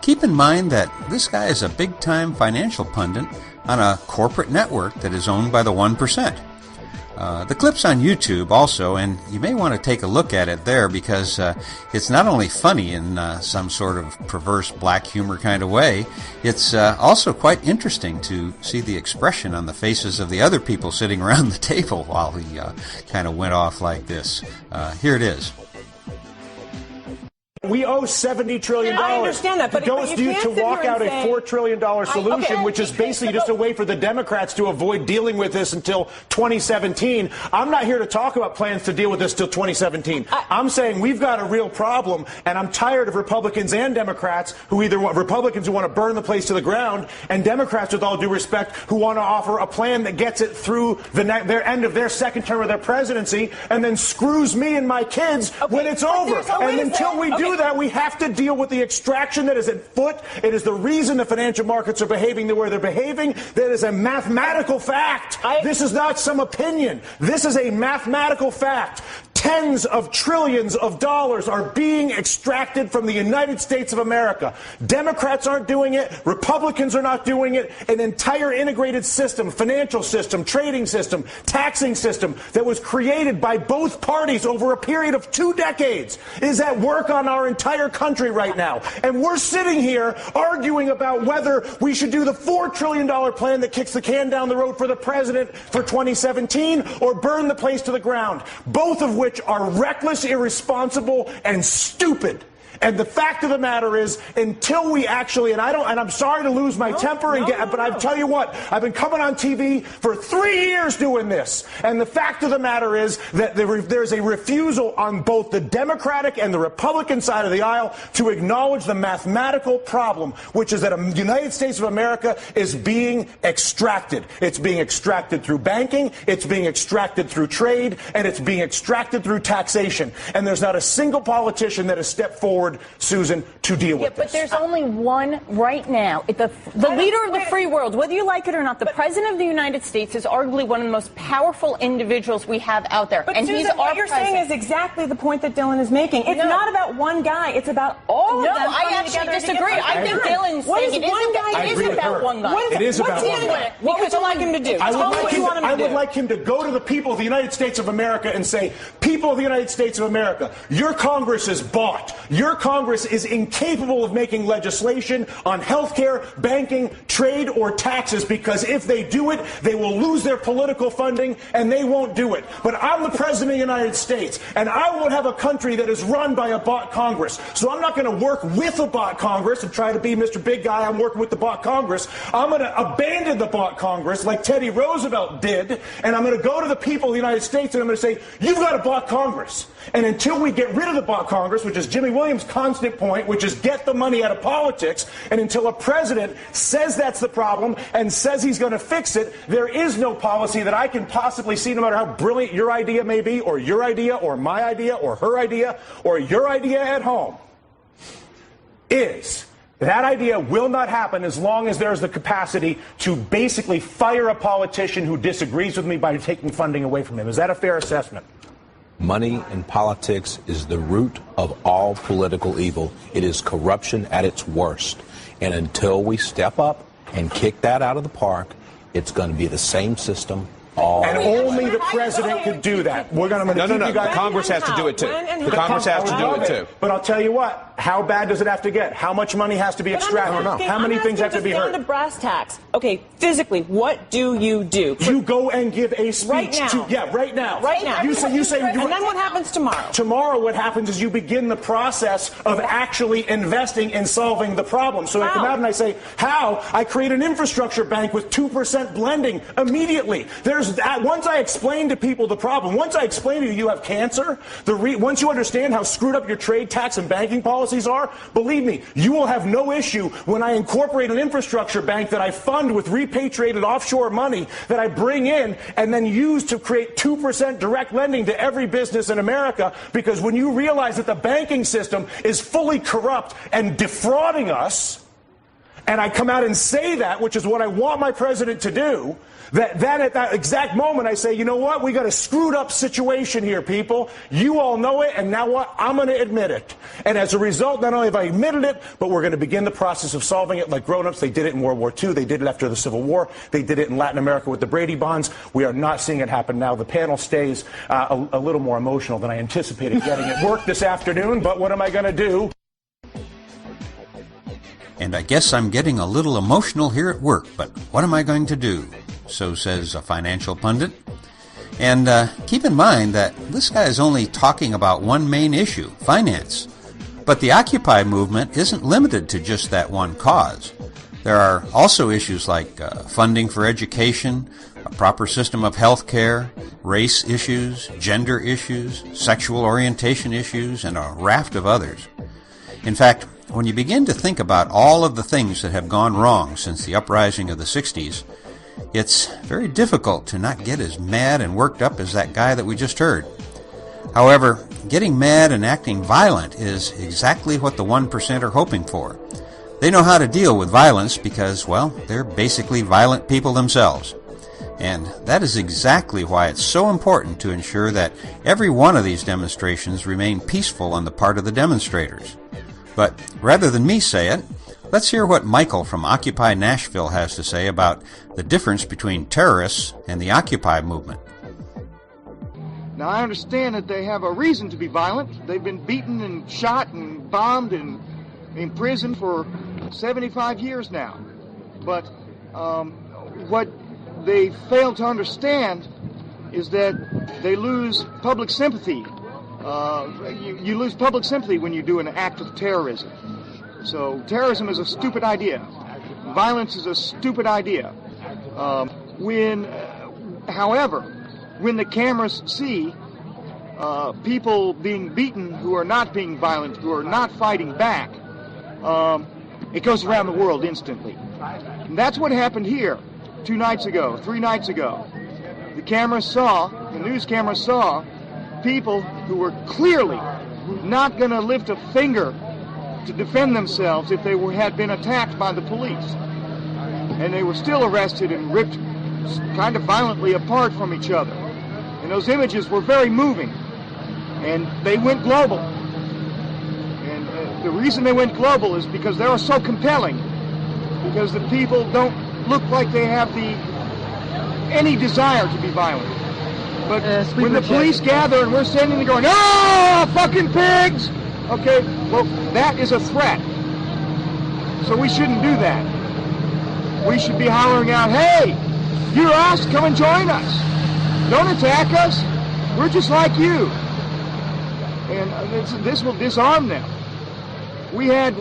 Speaker 2: keep in mind that this guy is a big-time financial pundit on a corporate network that is owned by the 1%. The clip's on YouTube also, and you may want to take a look at it there because it's not only funny in some sort of perverse black humor kind of way, it's also quite interesting to see the expression on the faces of the other people sitting around the table while he kind of went off like this. Here it is.
Speaker 14: We owe $70 trillion.
Speaker 15: I understand that, but
Speaker 14: it goes
Speaker 15: you
Speaker 14: to you
Speaker 15: can't
Speaker 14: to
Speaker 15: sit
Speaker 14: walk
Speaker 15: here
Speaker 14: out
Speaker 15: and
Speaker 14: a
Speaker 15: say,
Speaker 14: $4 trillion solution, which is basically just a way for the Democrats to avoid dealing with this until 2017. I'm not here to talk about plans to deal with this till 2017. I'm saying we've got a real problem, and I'm tired of Republicans and Democrats who either want Republicans who want to burn the place to the ground, and Democrats, with all due respect, who want to offer a plan that gets it through their end of their second term of their presidency, and then screws me and my kids when it's over. And until we do that, we have to deal with the extraction that is at foot. It is the reason the financial markets are behaving the way they're behaving. That is a mathematical fact. This is not some opinion. This is a mathematical fact. Tens of trillions of dollars are being extracted from the United States of America. Democrats aren't doing it. Republicans are not doing it. An entire integrated system, financial system, trading system, taxing system that was created by both parties over a period of 2 decades is at work on our entire country right now. And we're sitting here arguing about whether we should do the $4 trillion plan that kicks the can down the road for the president for 2017 or burn the place to the ground, both of which are reckless, irresponsible, and stupid. And the fact of the matter is, until we actually, and I'm sorry to lose my temper, but I tell you what, I've been coming on TV for 3 years doing this. And the fact of the matter is that there's a refusal on both the Democratic and the Republican side of the aisle to acknowledge the mathematical problem, which is that the United States of America is being extracted. It's being extracted through banking, it's being extracted through trade, and it's being extracted through taxation. And there's not a single politician that has stepped forward, Susan, to deal with this.
Speaker 15: But there's only one right now. The leader of the free world, whether you like it or not, the President of the United States is arguably one of the most powerful individuals we have out there.
Speaker 16: But
Speaker 15: and
Speaker 16: Susan,
Speaker 15: he's
Speaker 16: what
Speaker 15: our
Speaker 16: you're
Speaker 15: president.
Speaker 16: saying is exactly the point that Dylan is making. It's not about one guy. It's about all of them.
Speaker 15: No, I actually disagree. I think Dylan's saying it is about one guy.
Speaker 14: It is about one guy.
Speaker 16: What would you like him to do?
Speaker 14: I would like him to go to the people of the United States of America and say, people of the United States of America, your Congress is bought. Your Congress is incapable of making legislation on health care, banking, trade, or taxes, because if they do it, they will lose their political funding, and they won't do it. But I'm the President of the United States, and I won't have a country that is run by a bought Congress. So I'm not going to work with a bought Congress and try to be Mr. Big Guy. I'm working with the bought Congress. I'm going to abandon the bought Congress like Teddy Roosevelt did, and I'm going to go to the people of the United States and I'm going to say, you've got a bought Congress. And until we get rid of the bought Congress, which is Jimmy Williams' constant point, which is get the money out of politics, and until a president says that's the problem and says he's going to fix it, there is no policy that I can possibly see, no matter how brilliant your idea may be, or your idea, or my idea, or her idea, or your idea at home, is that idea will not happen as long as there's the capacity to basically fire a politician who disagrees with me by taking funding away from him. Is that a fair assessment?
Speaker 17: Money in politics is the root of all political evil. It is corruption at its worst. And until we step up and kick that out of the park, it's going to be the same system all
Speaker 14: and only the president could do that. We're going to keep you guys.
Speaker 17: The Congress has to do it too. The Congress has to do it too.
Speaker 14: But I'll tell you what. How bad does it have to get? How much money has to be extracted? How many things have to be heard?
Speaker 16: Down to brass tacks. Okay, physically, what do?
Speaker 14: You go and give a speech
Speaker 16: right now.
Speaker 14: Right now.
Speaker 16: Right now.
Speaker 14: You say.
Speaker 16: And then what happens tomorrow?
Speaker 14: Tomorrow, what happens is you begin the process of actually investing in solving the problem. So I come out and I say, how? I create an infrastructure bank with 2% blending immediately. There's that. Once I explain to people the problem, once I explain to you have cancer, once you understand how screwed up your trade, tax, and banking policies are, believe me, you will have no issue when I incorporate an infrastructure bank that I fund with repatriated offshore money that I bring in and then use to create 2% direct lending to every business in America, because when you realize that the banking system is fully corrupt and defrauding us, and I come out and say that, which is what I want my president to do, then at that exact moment I say, you know what, we got a screwed up situation here, people. You all know it, and now what? I'm going to admit it. And as a result, not only have I admitted it, but we're going to begin the process of solving it like grown-ups. They did it in World War II. They did it after the Civil War. They did it in Latin America with the Brady bonds. We are not seeing it happen now. The panel stays a little more emotional than I anticipated getting at work this afternoon, but what am I going to do?
Speaker 2: And I guess I'm getting a little emotional here at work, but what am I going to do? So says a financial pundit. And keep in mind that this guy is only talking about one main issue, finance. But the Occupy movement isn't limited to just that one cause. There are also issues like funding for education, a proper system of health care, race issues, gender issues, sexual orientation issues, and a raft of others. In fact, when you begin to think about all of the things that have gone wrong since the uprising of the 60s, it's very difficult to not get as mad and worked up as that guy that we just heard. However, getting mad and acting violent is exactly what the 1% are hoping for. They know how to deal with violence because, well, they're basically violent people themselves. And that is exactly why it's so important to ensure that every one of these demonstrations remain peaceful on the part of the demonstrators. But rather than me say it, let's hear what Michael from Occupy Nashville has to say about the difference between terrorists and the Occupy movement.
Speaker 18: Now, I understand that they have a reason to be violent. They've been beaten and shot and bombed and imprisoned for 75 years now. But what they fail to understand is that they lose public sympathy you lose public sympathy when you do an act of terrorism. So terrorism is a stupid idea. Violence is a stupid idea. However, when the cameras see people being beaten who are not being violent, who are not fighting back, it goes around the world instantly. And that's what happened here 2 nights ago, 3 nights ago. The news cameras saw people who were clearly not going to lift a finger to defend themselves if they had been attacked by the police. And they were still arrested and ripped kind of violently apart from each other. And those images were very moving. And they went global. And the reason they went global is because they are so compelling. Because the people don't look like they have any desire to be violent. But when the police gather and we're standing there going, "Oh, fucking pigs!" Okay, well, that is a threat. So we shouldn't do that. We should be hollering out, "Hey, you're us, come and join us. Don't attack us. We're just like you." And this will disarm them. We had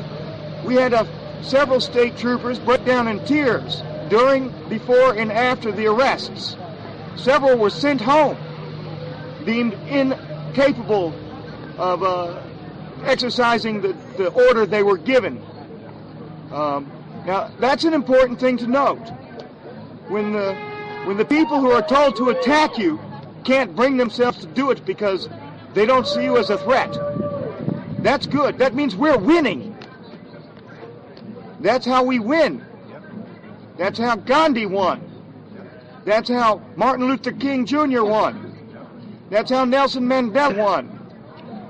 Speaker 18: several state troopers break down in tears during, before, and after the arrests. Several were sent home, deemed incapable of exercising the order they were given. Now, that's an important thing to note. When the people who are told to attack you can't bring themselves to do it because they don't see you as a threat, that's good. That means we're winning. That's how we win. That's how Gandhi won. That's how Martin Luther King Jr. won. That's how Nelson Mandela won.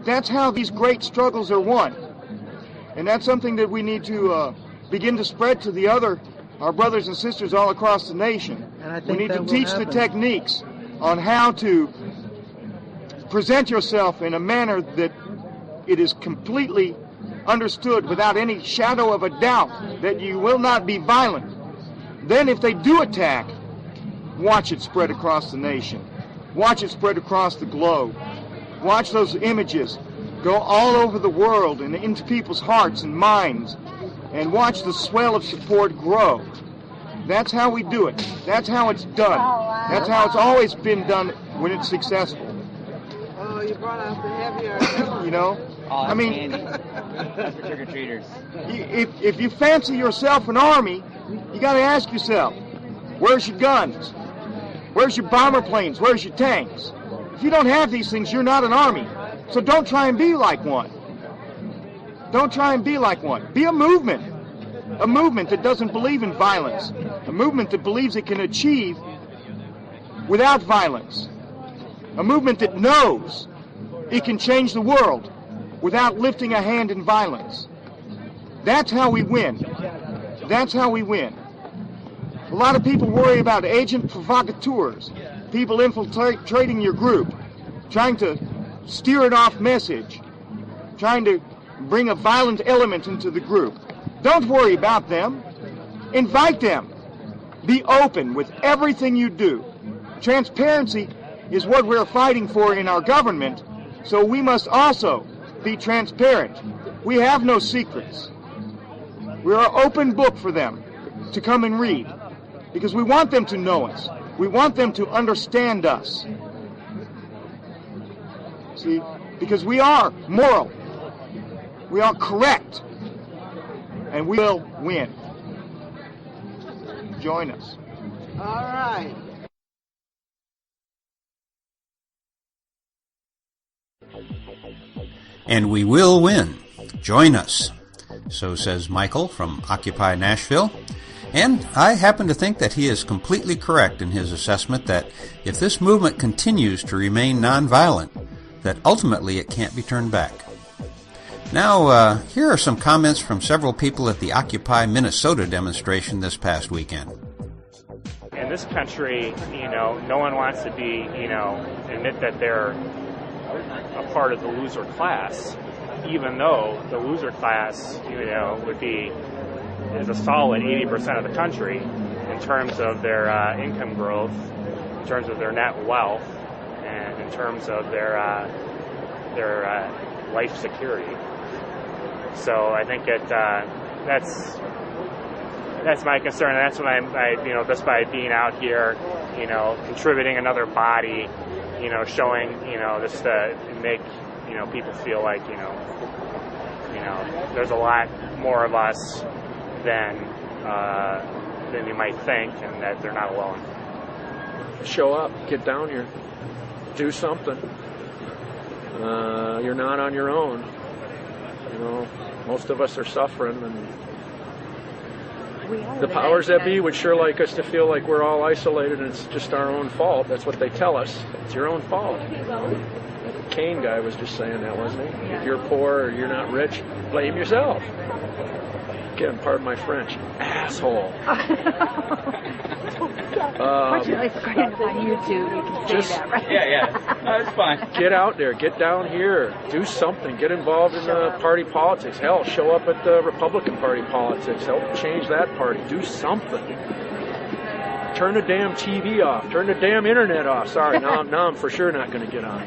Speaker 18: That's how these great struggles are won. And that's something that we need to begin to spread to our brothers and sisters all across the nation. We need to teach the techniques on how to present yourself in a manner that it is completely understood without any shadow of a doubt that you will not be violent. Then if they do attack, watch it spread across the nation. Watch it spread across the globe. Watch those images go all over the world and into people's hearts and minds. And watch the swell of support grow. That's how we do it. That's how it's done. That's how it's always been done when it's successful.
Speaker 19: Oh, you brought out the heavier.
Speaker 18: You know? I mean,
Speaker 8: that's for trick-or-treaters.
Speaker 18: If you fancy yourself an army, you got to ask yourself, where's your guns? Where's your bomber planes? Where's your tanks? If you don't have these things, you're not an army. So don't try and be like one. Don't try and be like one. Be a movement that doesn't believe in violence, a movement that believes it can achieve without violence, a movement that knows it can change the world without lifting a hand in violence. That's how we win. That's how we win. A lot of people worry about agent provocateurs, people infiltrating your group, trying to steer an off message, trying to bring a violent element into the group. Don't worry about them. Invite them. Be open with everything you do. Transparency is what we're fighting for in our government, so we must also be transparent. We have no secrets. We're an open book for them to come and read, because we want them to know us. We want them to understand us. See, because we are moral. We are correct. And we will win. Join us.
Speaker 19: All right.
Speaker 2: And we will win. Join us. So says Michael from Occupy Nashville. And I happen to think that he is completely correct in his assessment that if this movement continues to remain nonviolent, that ultimately it can't be turned back. Now, here are some comments from several people at the Occupy Minnesota demonstration this past weekend.
Speaker 20: In this country, no one wants to be, admit that they're a part of the loser class, even though the loser class, is a solid 80% of the country in terms of their income growth, in terms of their net wealth, and in terms of their their life security. So I think that's my concern. And that's what just by being out here, contributing another body, showing, just to make, people feel like, there's a lot more of us than you might think, and that they're not alone.
Speaker 21: Show up, get down here, do something. You're not on your own. Most of us are suffering, and the powers that be would sure like us to feel like we're all isolated and it's just our own fault. That's what they tell us. It's your own fault. The Kane guy was just saying that, wasn't he? If you're poor or you're not rich, blame yourself. Again, pardon my French. Asshole.
Speaker 22: Fortunately, for going up on YouTube, you can say that, right?
Speaker 21: Yeah. That's fine. Get out there. Get down here. Do something. Get involved in party politics. Hell, show up at the Republican Party politics. Help change that party. Do something. Turn the damn TV off. Turn the damn internet off. Sorry, now I'm for sure not going to get on.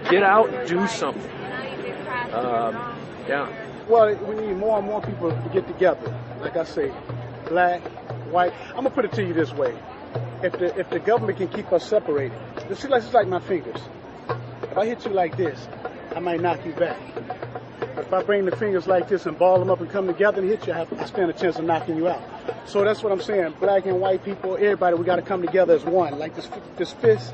Speaker 21: Get out. Do something. Yeah.
Speaker 23: Well, we need more and more people to get together. Like I say, black, white. I'm gonna put it to you this way: if the government can keep us separated, it's like my fingers. If I hit you like this, I might knock you back. But if I bring the fingers like this and ball them up and come together and hit you, I stand a chance of knocking you out. So that's what I'm saying. Black and white people, everybody, we got to come together as one. Like this fist,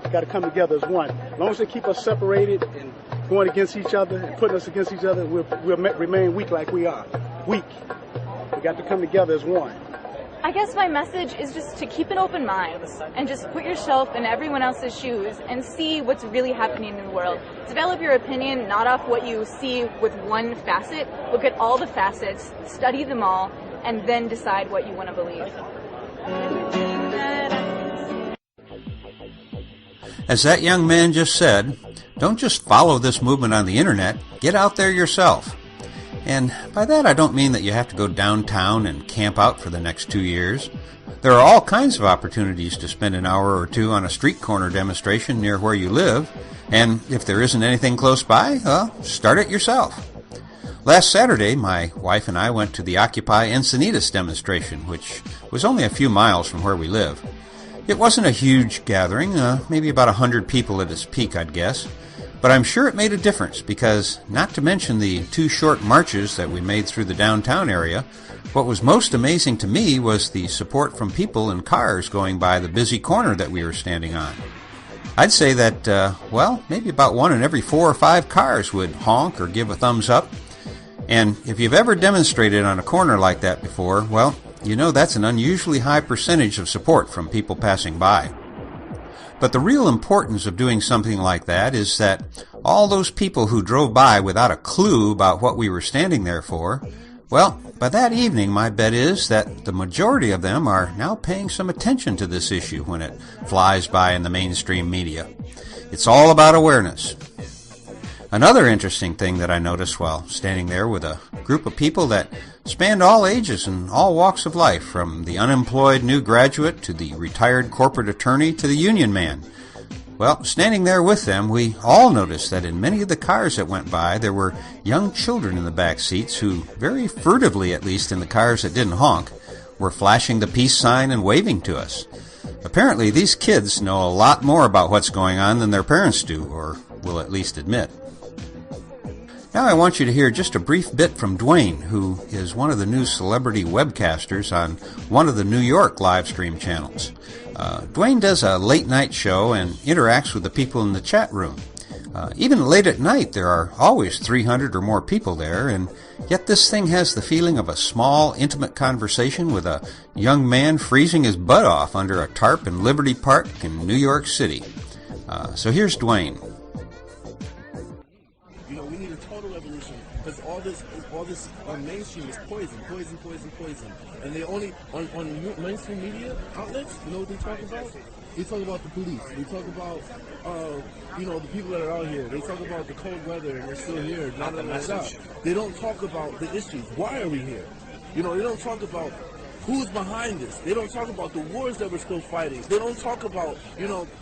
Speaker 23: we got to come together as one. As long as they keep us separated and going against each other and putting us against each other, we'll remain weak like we are. Weak. We got to come together as one.
Speaker 24: I guess my message is just to keep an open mind and just put yourself in everyone else's shoes and see what's really happening in the world. Develop your opinion not off what you see with one facet. Look at all the facets, study them all, and then decide what you want to believe.
Speaker 2: As that young man just said, don't just follow this movement on the internet, get out there yourself. And by that I don't mean that you have to go downtown and camp out for the next 2 years. There are all kinds of opportunities to spend an hour or two on a street corner demonstration near where you live, and if there isn't anything close by, well, start it yourself. Last Saturday, my wife and I went to the Occupy Encinitas demonstration, which was only a few miles from where we live. It wasn't a huge gathering, maybe about 100 people at its peak, I'd guess. But I'm sure it made a difference because, not to mention the 2 short marches that we made through the downtown area, what was most amazing to me was the support from people in cars going by the busy corner that we were standing on. I'd say that, maybe about 1 in every 4 or 5 cars would honk or give a thumbs up. And if you've ever demonstrated on a corner like that before, well, you know that's an unusually high percentage of support from people passing by. But the real importance of doing something like that is that all those people who drove by without a clue about what we were standing there for, well, by that evening my bet is that the majority of them are now paying some attention to this issue when it flies by in the mainstream media. It's all about awareness. Another interesting thing that I noticed while standing there with a group of people that spanned all ages and all walks of life, from the unemployed new graduate to the retired corporate attorney to the union man. Well, standing there with them, we all noticed that in many of the cars that went by, there were young children in the back seats who, very furtively at least in the cars that didn't honk, were flashing the peace sign and waving to us. Apparently, these kids know a lot more about what's going on than their parents do, or will at least admit. Now I want you to hear just a brief bit from Dwayne, who is one of the new celebrity webcasters on one of the New York live stream channels. Dwayne does a late-night show and interacts with the people in the chat room. Even late at night, there are always 300 or more people there, and yet this thing has the feeling of a small, intimate conversation with a young man freezing his butt off under a tarp in Liberty Park in New York City. So here's Dwayne.
Speaker 25: Because all this mainstream is poison, and they only on mainstream media outlets. You know what they talk about? They talk about the police. They talk about the people that are out here. They talk about the cold weather and they're still here. They don't talk about the issues. Why are we here? They don't talk about who's behind this. They don't talk about the wars that we're still fighting. They don't talk about,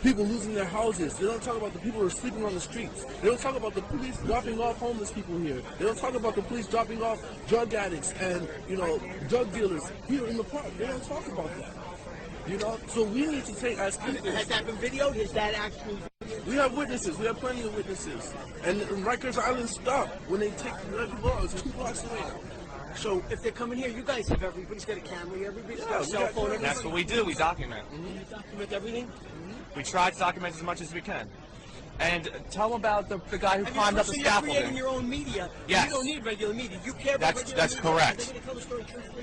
Speaker 25: people losing their houses. They don't talk about the people who are sleeping on the streets. They don't talk about the police dropping off homeless people here. They don't talk about the police dropping off drug addicts and, drug dealers here in the park. They don't talk about that. So we need to take as people.
Speaker 1: Has that been videoed? Is that actually videoed?
Speaker 25: We have witnesses. We have plenty of witnesses. And Rikers Island stopped when they take the people out. It's 2 blocks away now.
Speaker 1: So if they're coming here, you guys have everybody's got a camera, everybody's got a cell phone.
Speaker 4: That's what we do. We document.
Speaker 1: You document everything?
Speaker 4: We try to document as much as we can. And tell them about the guy who climbed up the scaffolding.
Speaker 1: You're creating your own media.
Speaker 4: Yes.
Speaker 1: You don't need regular media. You care about regular media.
Speaker 4: That's correct.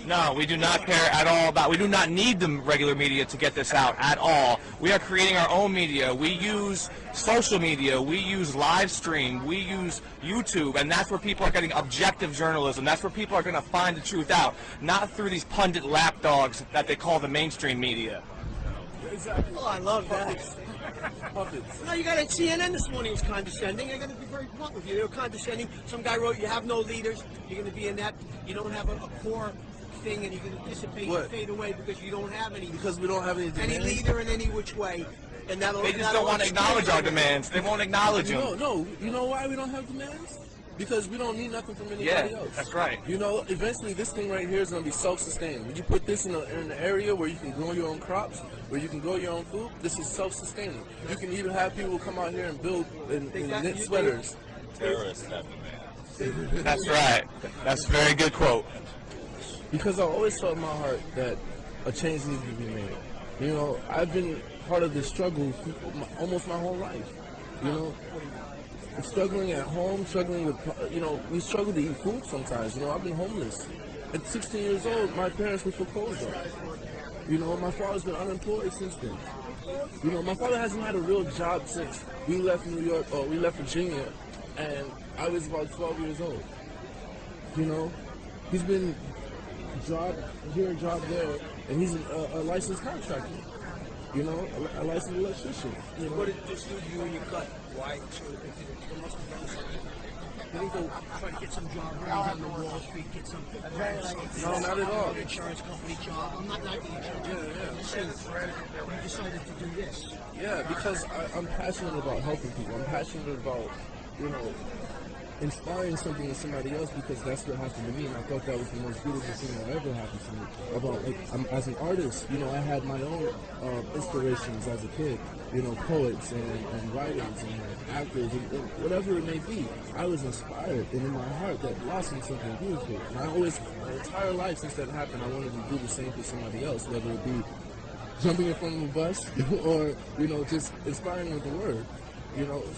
Speaker 4: No, we do not care at all about. We do not need the regular media to get this out at all. We are creating our own media. We use social media. We use live stream. We use YouTube, and that's where people are getting objective journalism. That's where people are going to find the truth out, not through these pundit lapdogs that they call the mainstream media.
Speaker 1: Exactly. Oh, I love that.
Speaker 25: Puppets.
Speaker 1: No, you got it. CNN this morning was condescending. I got to be very blunt with you. They were condescending. Some guy wrote, "You have no leaders. You're going to be inept. You don't have a core thing, and you're going to dissipate and fade away because you don't have any.
Speaker 25: Because we don't have any
Speaker 1: leader in any which way." And
Speaker 4: they just don't want to acknowledge our demands. They won't acknowledge them.
Speaker 25: No. You know why we don't have demands? Because we don't need nothing from anybody else.
Speaker 4: That's right.
Speaker 25: Eventually this thing right here is going to be self-sustaining. When you put this in an area where you can grow your own crops, where you can grow your own food, this is self-sustaining. You can even have people come out here and build and knit sweaters.
Speaker 4: Terrorists have demands. That's right. That's a very good quote.
Speaker 25: Because I always felt in my heart that a change needed to be made. I've been part of this struggle almost my whole life. Struggling at home, struggling with, we struggle to eat food sometimes. I've been homeless. At 16 years old, my parents were foreclosed on. My father's been unemployed since then. My father hasn't had a real job since we left New York, or we left Virginia, and I was about 12 years old. He's been job here, job there, and he's a licensed contractor. A licensed electrician.
Speaker 1: What did this do to you when you cut? Why? So they must have done something. They didn't go try to get some job on the Wall Street, get some.
Speaker 25: No, not at all.
Speaker 1: Insurance company job. I'm not the insurance company. You decided to do this.
Speaker 25: Yeah, because I'm passionate about helping people. I'm passionate about, inspiring something in somebody else, because that's what happened to me, and I thought that was the most beautiful thing that ever happened to me. As an artist, I had my own inspirations as a kid, poets and writers and actors and whatever it may be. I was inspired, and in my heart that blossomed something beautiful. And I always, my entire life since that happened, I wanted to do the same for somebody else, whether it be jumping in front of a bus or, just inspiring with the word.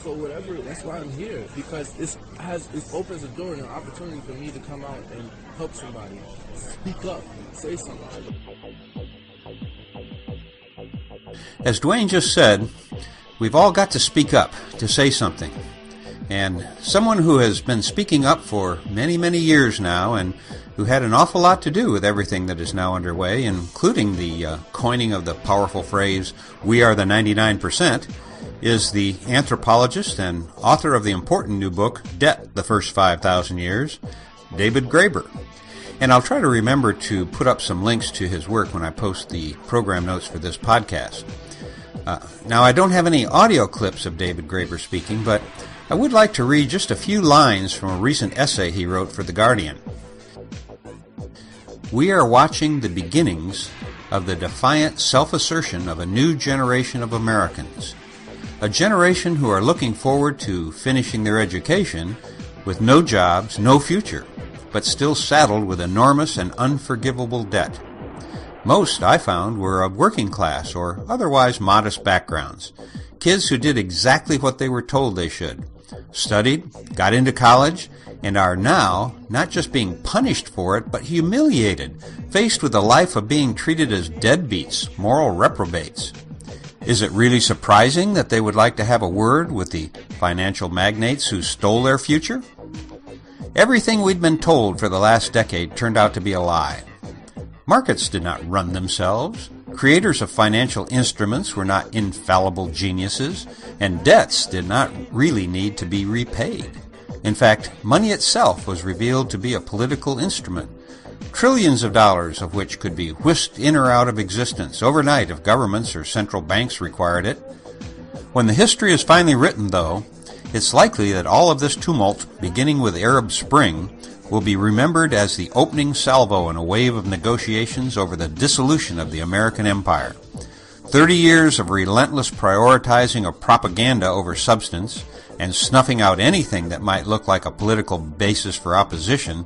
Speaker 25: So whatever, that's why I'm here, because it opens a door and an opportunity for me to come out and help somebody, speak up, say something.
Speaker 2: As Dwayne just said, we've all got to speak up, to say something. And someone who has been speaking up for many, many years now, and who had an awful lot to do with everything that is now underway, including the coining of the powerful phrase, "We are the 99%, is the anthropologist and author of the important new book, Debt, the First 5,000 Years, David Graeber. And I'll try to remember to put up some links to his work when I post the program notes for this podcast. Now, I don't have any audio clips of David Graeber speaking, but I would like to read just a few lines from a recent essay he wrote for The Guardian. We are watching the beginnings of the defiant self-assertion of a new generation of Americans. A generation who are looking forward to finishing their education with no jobs, no future, but still saddled with enormous and unforgivable debt. Most, I found, were of working class or otherwise modest backgrounds. Kids who did exactly what they were told they should. Studied, got into college, and are now not just being punished for it, but humiliated, faced with a life of being treated as deadbeats, moral reprobates. Is it really surprising that they would like to have a word with the financial magnates who stole their future? Everything we'd been told for the last decade turned out to be a lie. Markets did not run themselves. Creators of financial instruments were not infallible geniuses, and debts did not really need to be repaid. In fact, money itself was revealed to be a political instrument, trillions of dollars of which could be whisked in or out of existence overnight if governments or central banks required it. When the history is finally written, though, it's likely that all of this tumult, beginning with Arab Spring, will be remembered as the opening salvo in a wave of negotiations over the dissolution of the American empire. 30 years of relentless prioritizing of propaganda over substance and snuffing out anything that might look like a political basis for opposition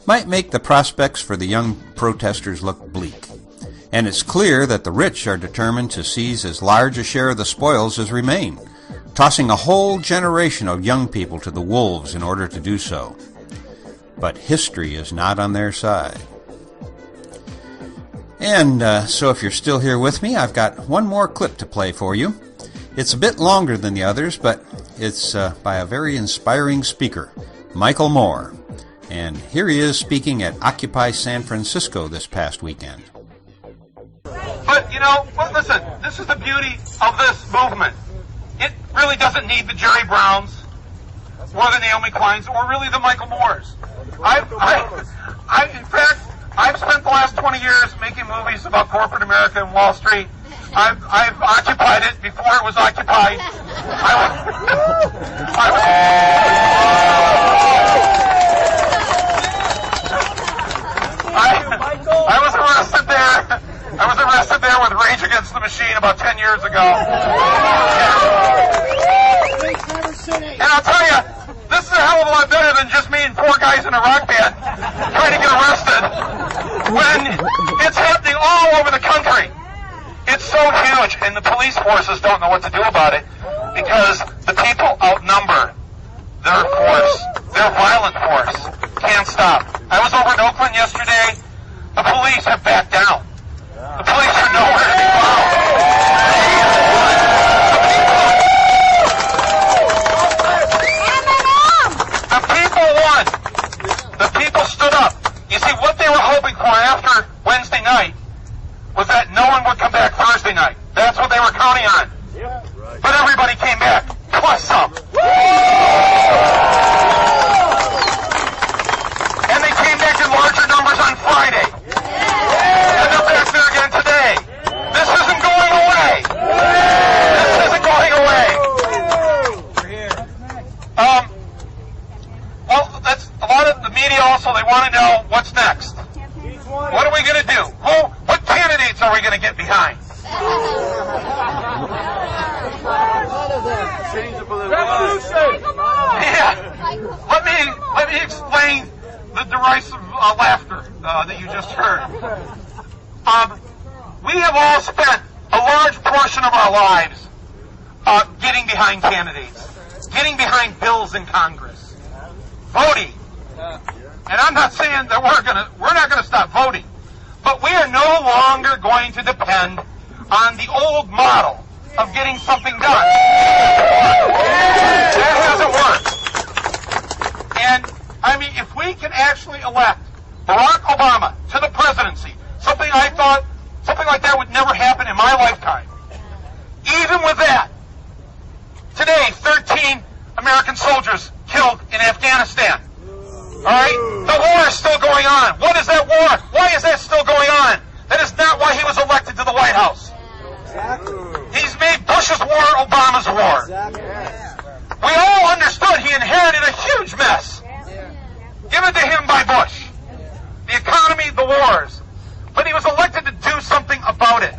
Speaker 2: might make the prospects for the young protesters look bleak. And it's clear that the rich are determined to seize as large a share of the spoils as remain, tossing a whole generation of young people to the wolves in order to do so. But history is not on their side. And so if you're still here with me, I've got one more clip to play for you. It's a bit longer than the others, but it's by a very inspiring speaker, Michael Moore. And here he is speaking at Occupy San Francisco this past weekend.
Speaker 5: But, listen, this is the beauty of this movement. It really doesn't need the Jerry Browns or the Naomi Kleins or really the Michael Moores. In fact, I've spent the last 20 years making movies about corporate America and Wall Street. I've occupied it before it was occupied. I was arrested there. I was arrested there with Rage Against the Machine about 10 years ago. And I'll tell you, this is a hell of a lot better than just me and four guys in a rock band trying to get arrested when it's happening all over the country. It's so huge, and the police forces don't know what to do about it because the people outnumber their force, their violent force. Can't stop. I was over in Oakland yesterday. The police have backed down. The police are nowhere to be found. The people won. The people stood up. You see, what they were hoping for after Wednesday night was that no one would come back Thursday night. That's what they were counting on. But everybody came back, plus some. And they came back in larger numbers on Friday. And they're back there again today. This isn't going away. This isn't going away. Well, that's a lot of the media also, they want to know what's next. What are we going to do? What candidates are we going to get behind? Yeah. Let me explain the derisive laughter that you just heard. We have all spent a large portion of our lives getting behind candidates, getting behind bills in Congress, voting. And I'm not saying that we're not gonna stop voting, but we are no longer going to depend on the old model of getting something done. That hasn't worked. And I mean, if we can actually elect Barack Obama to the presidency, something like that would never happen in my lifetime. Even with that, today 13 American soldiers killed in Afghanistan. All right? The war is still going on. What is that war? Why is that still going on? That is not why he was elected to the White House. He's made Bush's war Obama's war. We all understood he inherited a huge mess given to him by Bush. The economy, the wars. But he was elected to do something about it.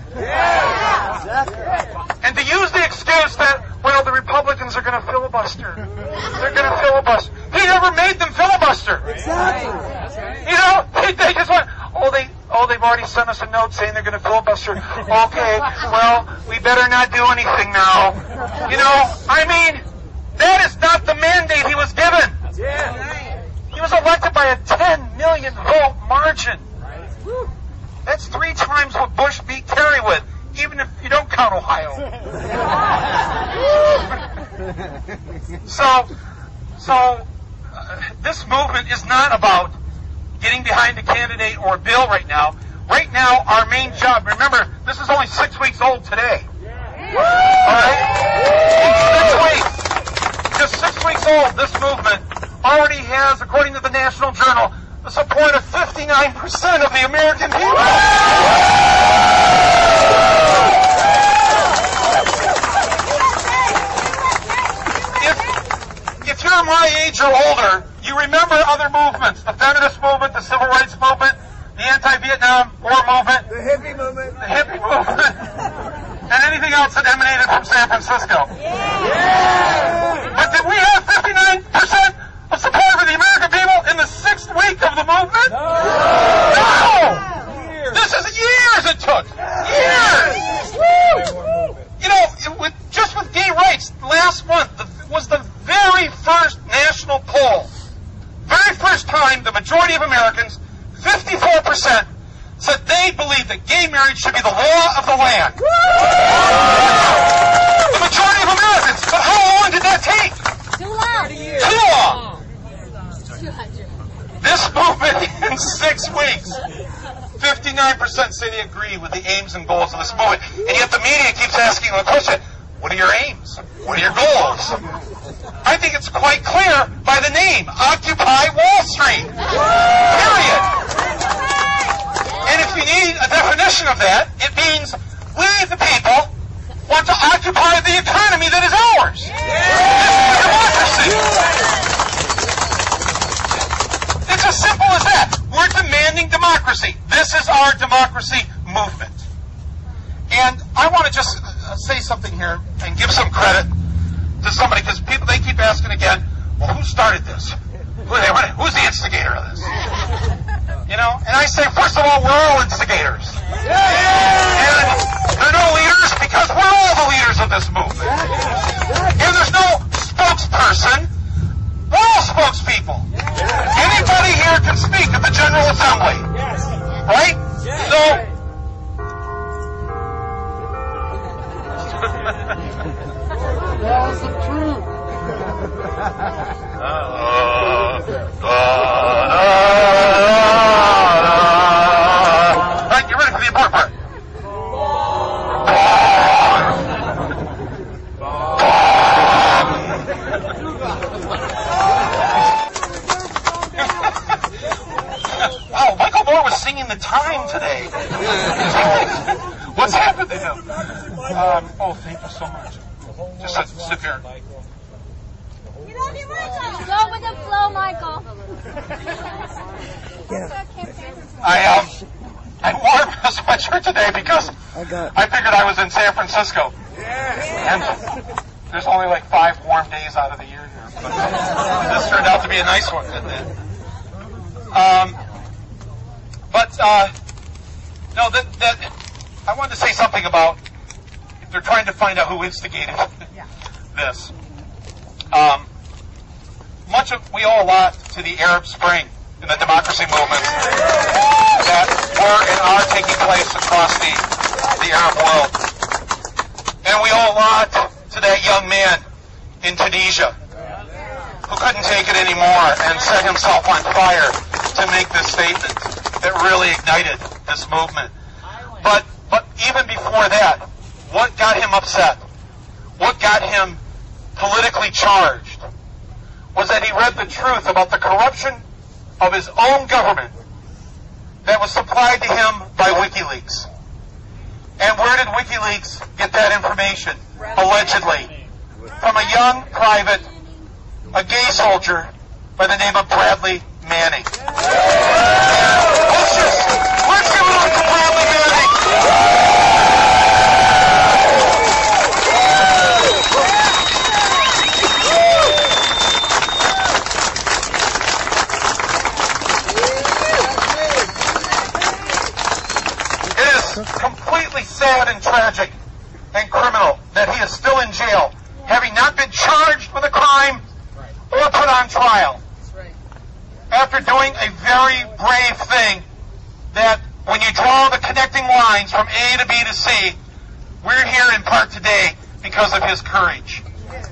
Speaker 5: And to use the excuse that, well, the Republicans are going to filibuster. They're going to filibuster. He never made them filibuster. They just went, they've already sent us a note saying they're going to filibuster. Okay, well, we better not do anything now. I mean, that is not the mandate he was given. He was elected by a 10 million vote margin. That's 3 times what Bush beat Kerry with, even if you don't count Ohio. So this movement is not about getting behind a candidate or a bill right now. Right now, our main job, remember, this is only 6 weeks old today. All right? It's 6 weeks. Just 6 weeks old, this movement already has, according to the National Journal, the support of 50 99% of the American people. If you're my age or older, you remember other movements, the feminist movement, the civil rights movement, the anti-Vietnam War movement, the hippie movement, and anything else that emanated from San Francisco. But did we have 59% of support for the American people in the 6th week of the movement? No! This is years it took. Years! You know, just with gay rights, last month was the very first national poll. Very first time the majority of Americans, 54%, said they believed that gay marriage should be the law of the land. The majority of Americans. But how long did that take?
Speaker 22: Too long.
Speaker 5: Too long. This movement in 6 weeks, 59% say they agree with the aims and goals of this movement. And yet the media keeps asking the question, what are your aims? What are your goals? I think it's quite clear by the name, Occupy Wall Street. Period. And if you need a definition of that, it means we, the people, want to occupy the economy that is ours. This is democracy. It's as simple as that. We're demanding democracy. This is our democracy movement. And I want to just say something here and give some credit to somebody, because people, they keep asking again, well, who started this? Who's the instigator of this? You know, and I say, first of all, we're all instigators. And there are no leaders because we're all the leaders of this movement. And there's no spokesperson. We're all spokespeople. Anybody here can speak at the General Assembly. Right? So,
Speaker 19: That's the truth.
Speaker 5: Right, get ready for the important part. Oh, Michael Moore was singing the time today. What's happened to him? Oh, thank you so much. Just sit here.
Speaker 22: Go with the flow, Michael.
Speaker 5: I wore a sweatshirt today because I figured I was in San Francisco. And there's only like 5 warm days out of the year here. But this turned out to be a nice one, didn't it? No, I wanted to say something about, if they're trying to find out who instigated this. We owe a lot to the Arab Spring and the democracy movements that were and are taking place across the Arab world. And we owe a lot to that young man in Tunisia who couldn't take it anymore and set himself on fire to make this statement that really ignited this movement. But even before that, what got him upset, what got him politically charged, was that he read the truth about the corruption of his own government that was supplied to him by WikiLeaks. And where did WikiLeaks get that information? Allegedly. From a young private, a gay soldier by the name of Bradley Manning. Let's give it up to Bradley Manning. Completely sad and tragic and criminal that he is still in jail, having not been charged with a crime or put on trial. After doing a very brave thing that when you draw the connecting lines from A to B to C, we're here in part today because of his courage.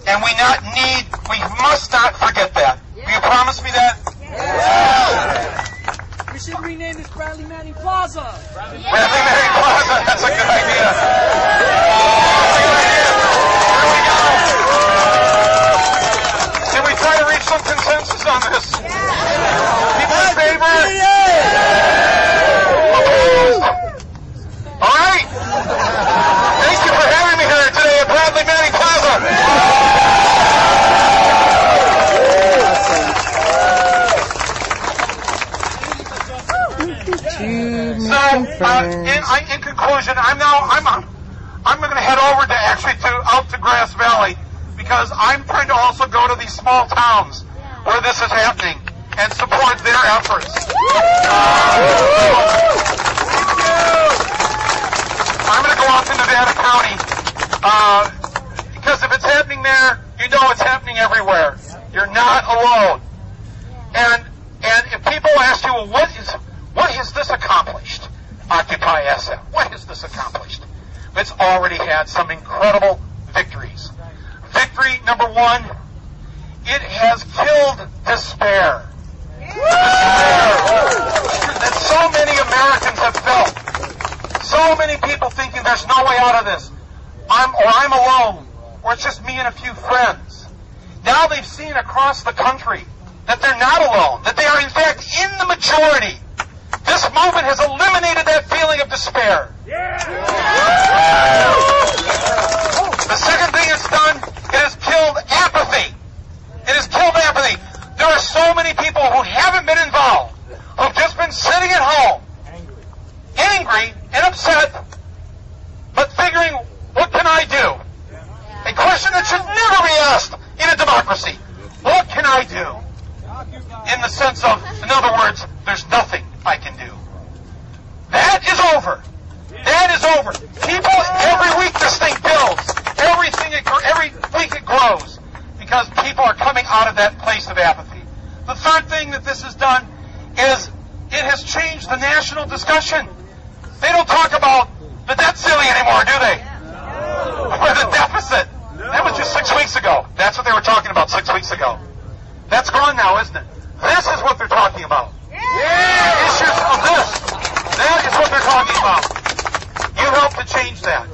Speaker 5: And we must not forget that. Will you promise me that?
Speaker 19: Yeah. We should rename this Bradley Manning Plaza.
Speaker 5: Bradley Manning Plaza, that's a good idea. Here we go. Can we try to reach some consensus on this? People in favor? In conclusion, I'm going to head over to out to Grass Valley, because I'm trying to also go to these small towns where this is happening and support their efforts. I'm going to go out to Nevada County, because if it's happening there, you know it's happening everywhere. You're not alone. And if people ask you, well, what has this accomplished? Occupy SF. What has this accomplished? It's already had some incredible victories. Victory number one, it has killed despair. Despair that so many Americans have felt. So many people thinking there's no way out of this. I'm alone, or it's just me and a few friends. Now they've seen across the country that they're not alone, that they are in fact in the majority. This movement has eliminated that feeling of despair. The second thing it's done, it has killed apathy. It has killed apathy. There are so many people who haven't been involved, who've just been sitting at home, angry and upset, but figuring, what can I do? A question that should never be asked in a democracy. What can I do? In the sense of, in other words, there's nothing I can do. That is over. That is over. People, every week this thing builds. Every week it grows. Because people are coming out of that place of apathy. The third thing that this has done is it has changed the national discussion. They don't talk about the debt ceiling anymore, do they? Or the deficit. That was just 6 weeks ago. That's what they were talking about 6 weeks ago. That's gone now, isn't it? This is what they're talking about. Issues of this. That is what they're talking about. You helped to change that.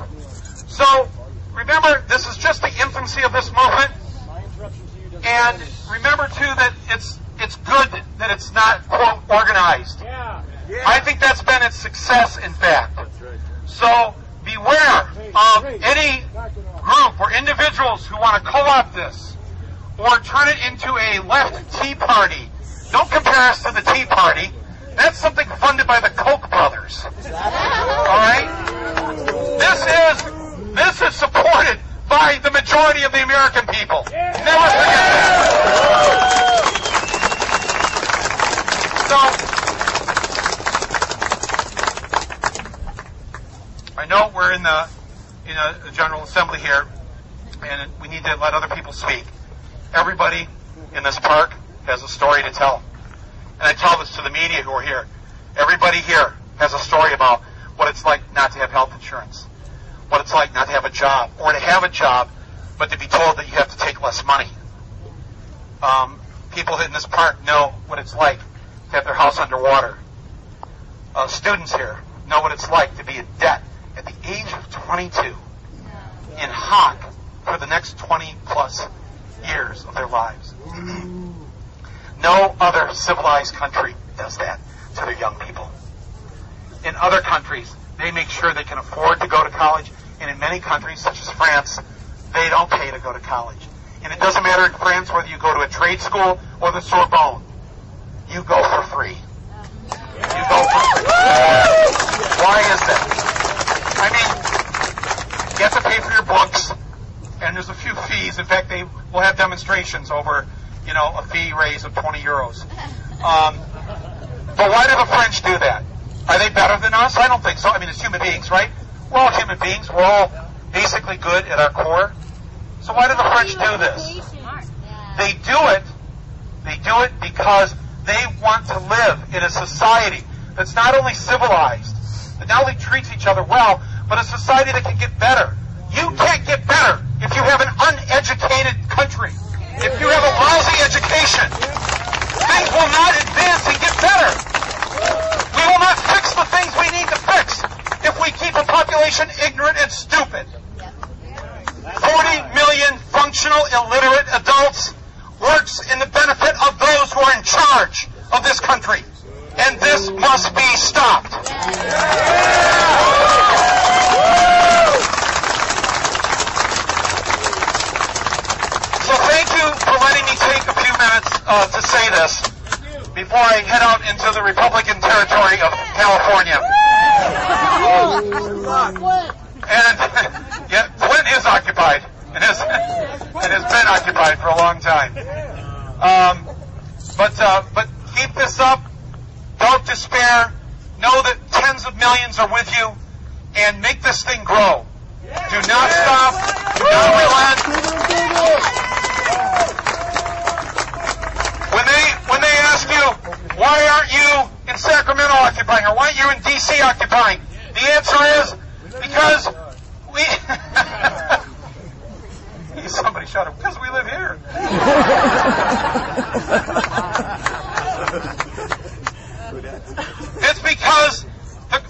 Speaker 5: So, remember, this is just the infancy of this movement. And remember, too, that it's good that it's not, quote, organized. I think that's been its success, in fact. So, beware of any group or individuals who want to co-opt this or turn it into a left Tea Party. Don't compare us to the Tea Party. That's something funded by the Koch brothers. All right? This is supported by the majority of the American people. Never forget that. So, I know we're in a General Assembly here, and we need to let other people speak. Everybody in this park has a story to tell. And I tell this to the media who are here. Everybody here has a story about what it's like not to have health insurance, what it's like not to have a job, or to have a job, but to be told that you have to take less money. People in this park know what it's like to have their house underwater. Students here know what it's like to be in debt at the age of 22 in hock for the next 20-plus years of their lives. No other civilized country does that to their young people. In other countries, they make sure they can afford to go to college, and in many countries, such as France, they don't pay to go to college. And it doesn't matter in France whether you go to a trade school or the Sorbonne. You go for free. You go for free. Why is that? I mean, you have to pay for your books, and there's a few fees. In fact, they will have demonstrations over, a fee raise of 20 euros. But why do the French do that? Are they better than us? I don't think so. I mean, as human beings, right? We're all human beings. We're all basically good at our core. So why do the French do this? They do it because they want to live in a society that's not only civilized, that not only treats each other well, but a society that can get better. You can't get better if you have an uneducated country. If you have a lousy education, things will not advance and get better. We will not fix the things we need to fix if we keep a population ignorant and stupid. 40 million functional illiterate adults works in the benefit of those who are in charge of this country. And this must be stopped. So thank you for letting me take a few minutes to say this before I head out into the Republican territory of California. And yeah, Flint is occupied. It has been occupied for a long time. But keep this up. Don't despair. Know that tens of millions are with you, and make this thing grow. Do not stop. Do not relent. When they ask you, why aren't you in Sacramento occupying, or why aren't you in D.C. occupying, the answer is because we. Somebody shut him because we live here. It's because the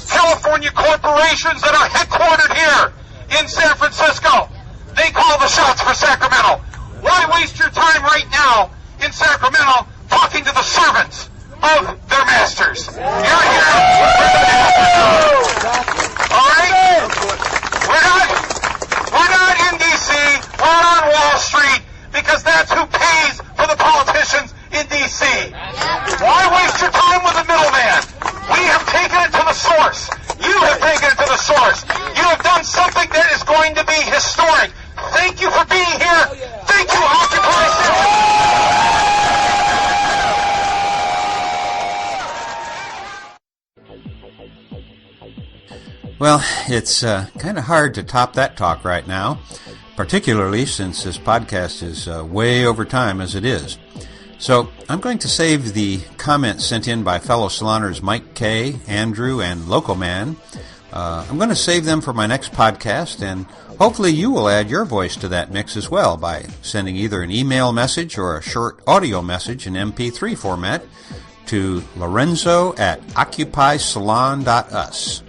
Speaker 5: California corporations that are headquartered here in San Francisco, they call the shots for Sacramento. Why waste your time right now in Sacramento talking to the servants of their masters? You're here. All right? We're not in D.C. We're on Wall Street because that's who pays for the politicians in D.C. Why waste your time with the middleman? We have taken it to the source. You have taken it to the source. You have done something that is going to be historic. Thank you for being here. Thank you, Occupy City.
Speaker 2: Well, it's kind of hard to top that talk right now, particularly since this podcast is way over time as it is. So I'm going to save the comments sent in by fellow saloners Mike K., Andrew, and Local Man. I'm going to save them for my next podcast, and hopefully you will add your voice to that mix as well by sending either an email message or a short audio message in MP3 format to lorenzo@occupysalon.us.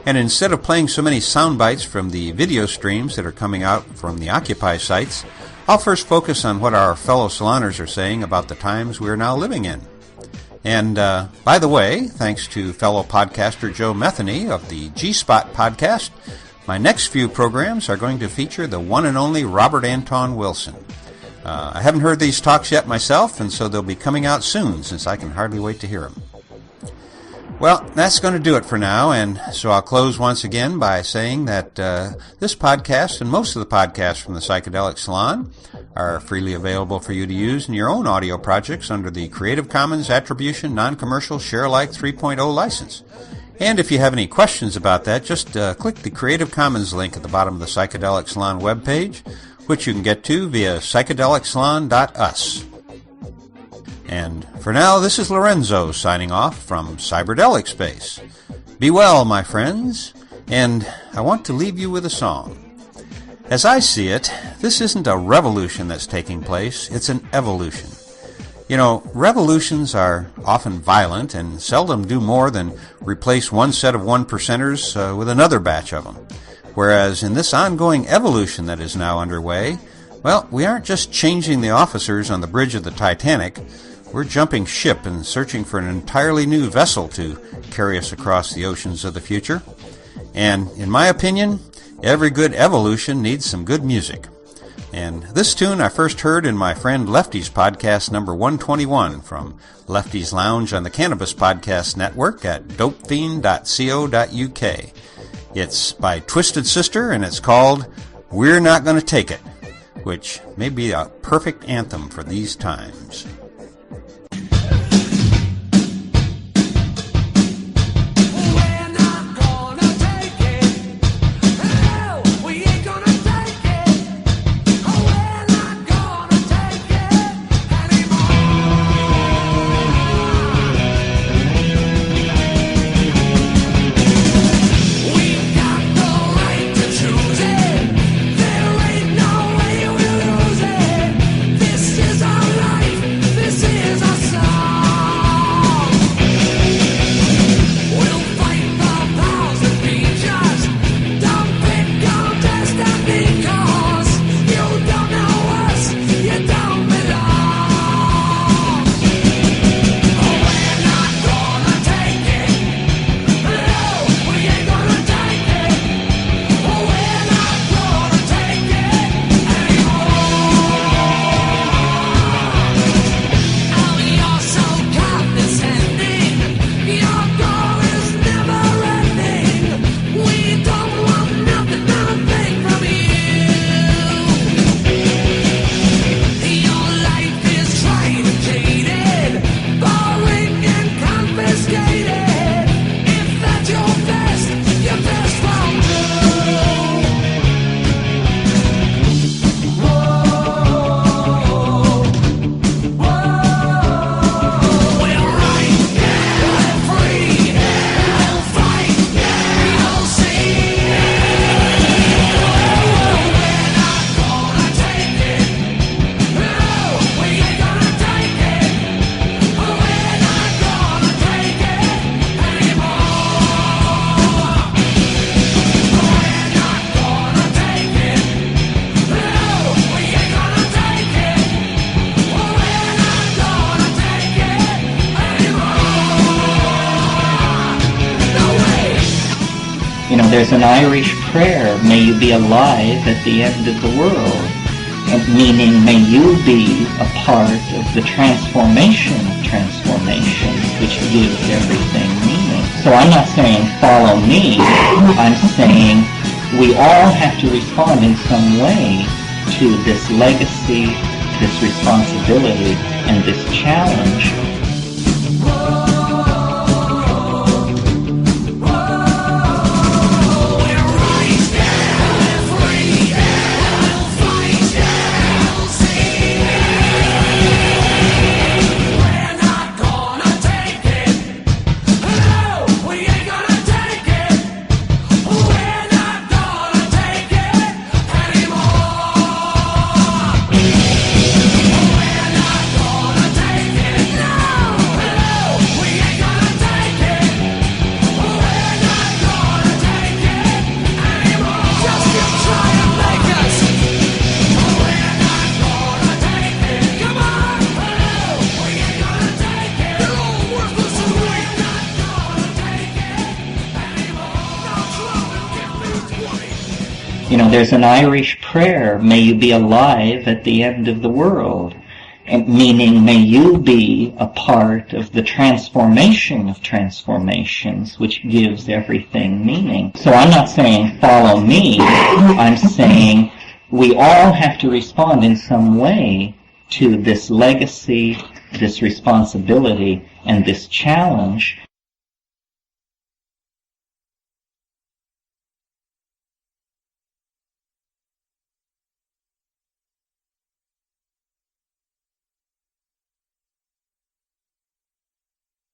Speaker 2: And instead of playing so many sound bites from the video streams that are coming out from the Occupy sites, I'll first focus on what our fellow saloners are saying about the times we are now living in. And by the way, thanks to fellow podcaster Joe Metheny of the G-Spot podcast, my next few programs are going to feature the one and only Robert Anton Wilson. I haven't heard these talks yet myself, and so they'll be coming out soon, since I can hardly wait to hear them. Well, that's going to do it for now, and so I'll close once again by saying that this podcast and most of the podcasts from the Psychedelic Salon are freely available for you to use in your own audio projects under the Creative Commons Attribution Non-Commercial Share-alike 3.0 license. And if you have any questions about that, just click the Creative Commons link at the bottom of the Psychedelic Salon webpage, which you can get to via psychedelicsalon.us. And for now, this is Lorenzo signing off from Cyberdelic Space. Be well, my friends, and I want to leave you with a song. As I see it, this isn't a revolution that's taking place, it's an evolution. You know, revolutions are often violent and seldom do more than replace one set of one percenters with another batch of them. Whereas in this ongoing evolution that is now underway, well, we aren't just changing the officers on the bridge of the Titanic. We're jumping ship and searching for an entirely new vessel to carry us across the oceans of the future. And in my opinion, every good evolution needs some good music. And this tune I first heard in my friend Lefty's podcast number 121 from Lefty's Lounge on the Cannabis Podcast Network at dopefiend.co.uk. It's by Twisted Sister and it's called We're Not Gonna Take It, which may be a perfect anthem for these times.
Speaker 6: This is our life.
Speaker 3: there's an Irish prayer, may you be alive at the end of the world, meaning may you be a part of the transformation of transformations, which gives everything meaning. So I'm not saying follow me, I'm saying we all have to respond in some way to this legacy, this responsibility, and this challenge. There's an Irish prayer, may you be alive at the end of the world, meaning may you be a part of the transformation of transformations, which gives everything meaning. So I'm not saying follow me, I'm saying we all have to respond in some way to this legacy, this responsibility, and this challenge.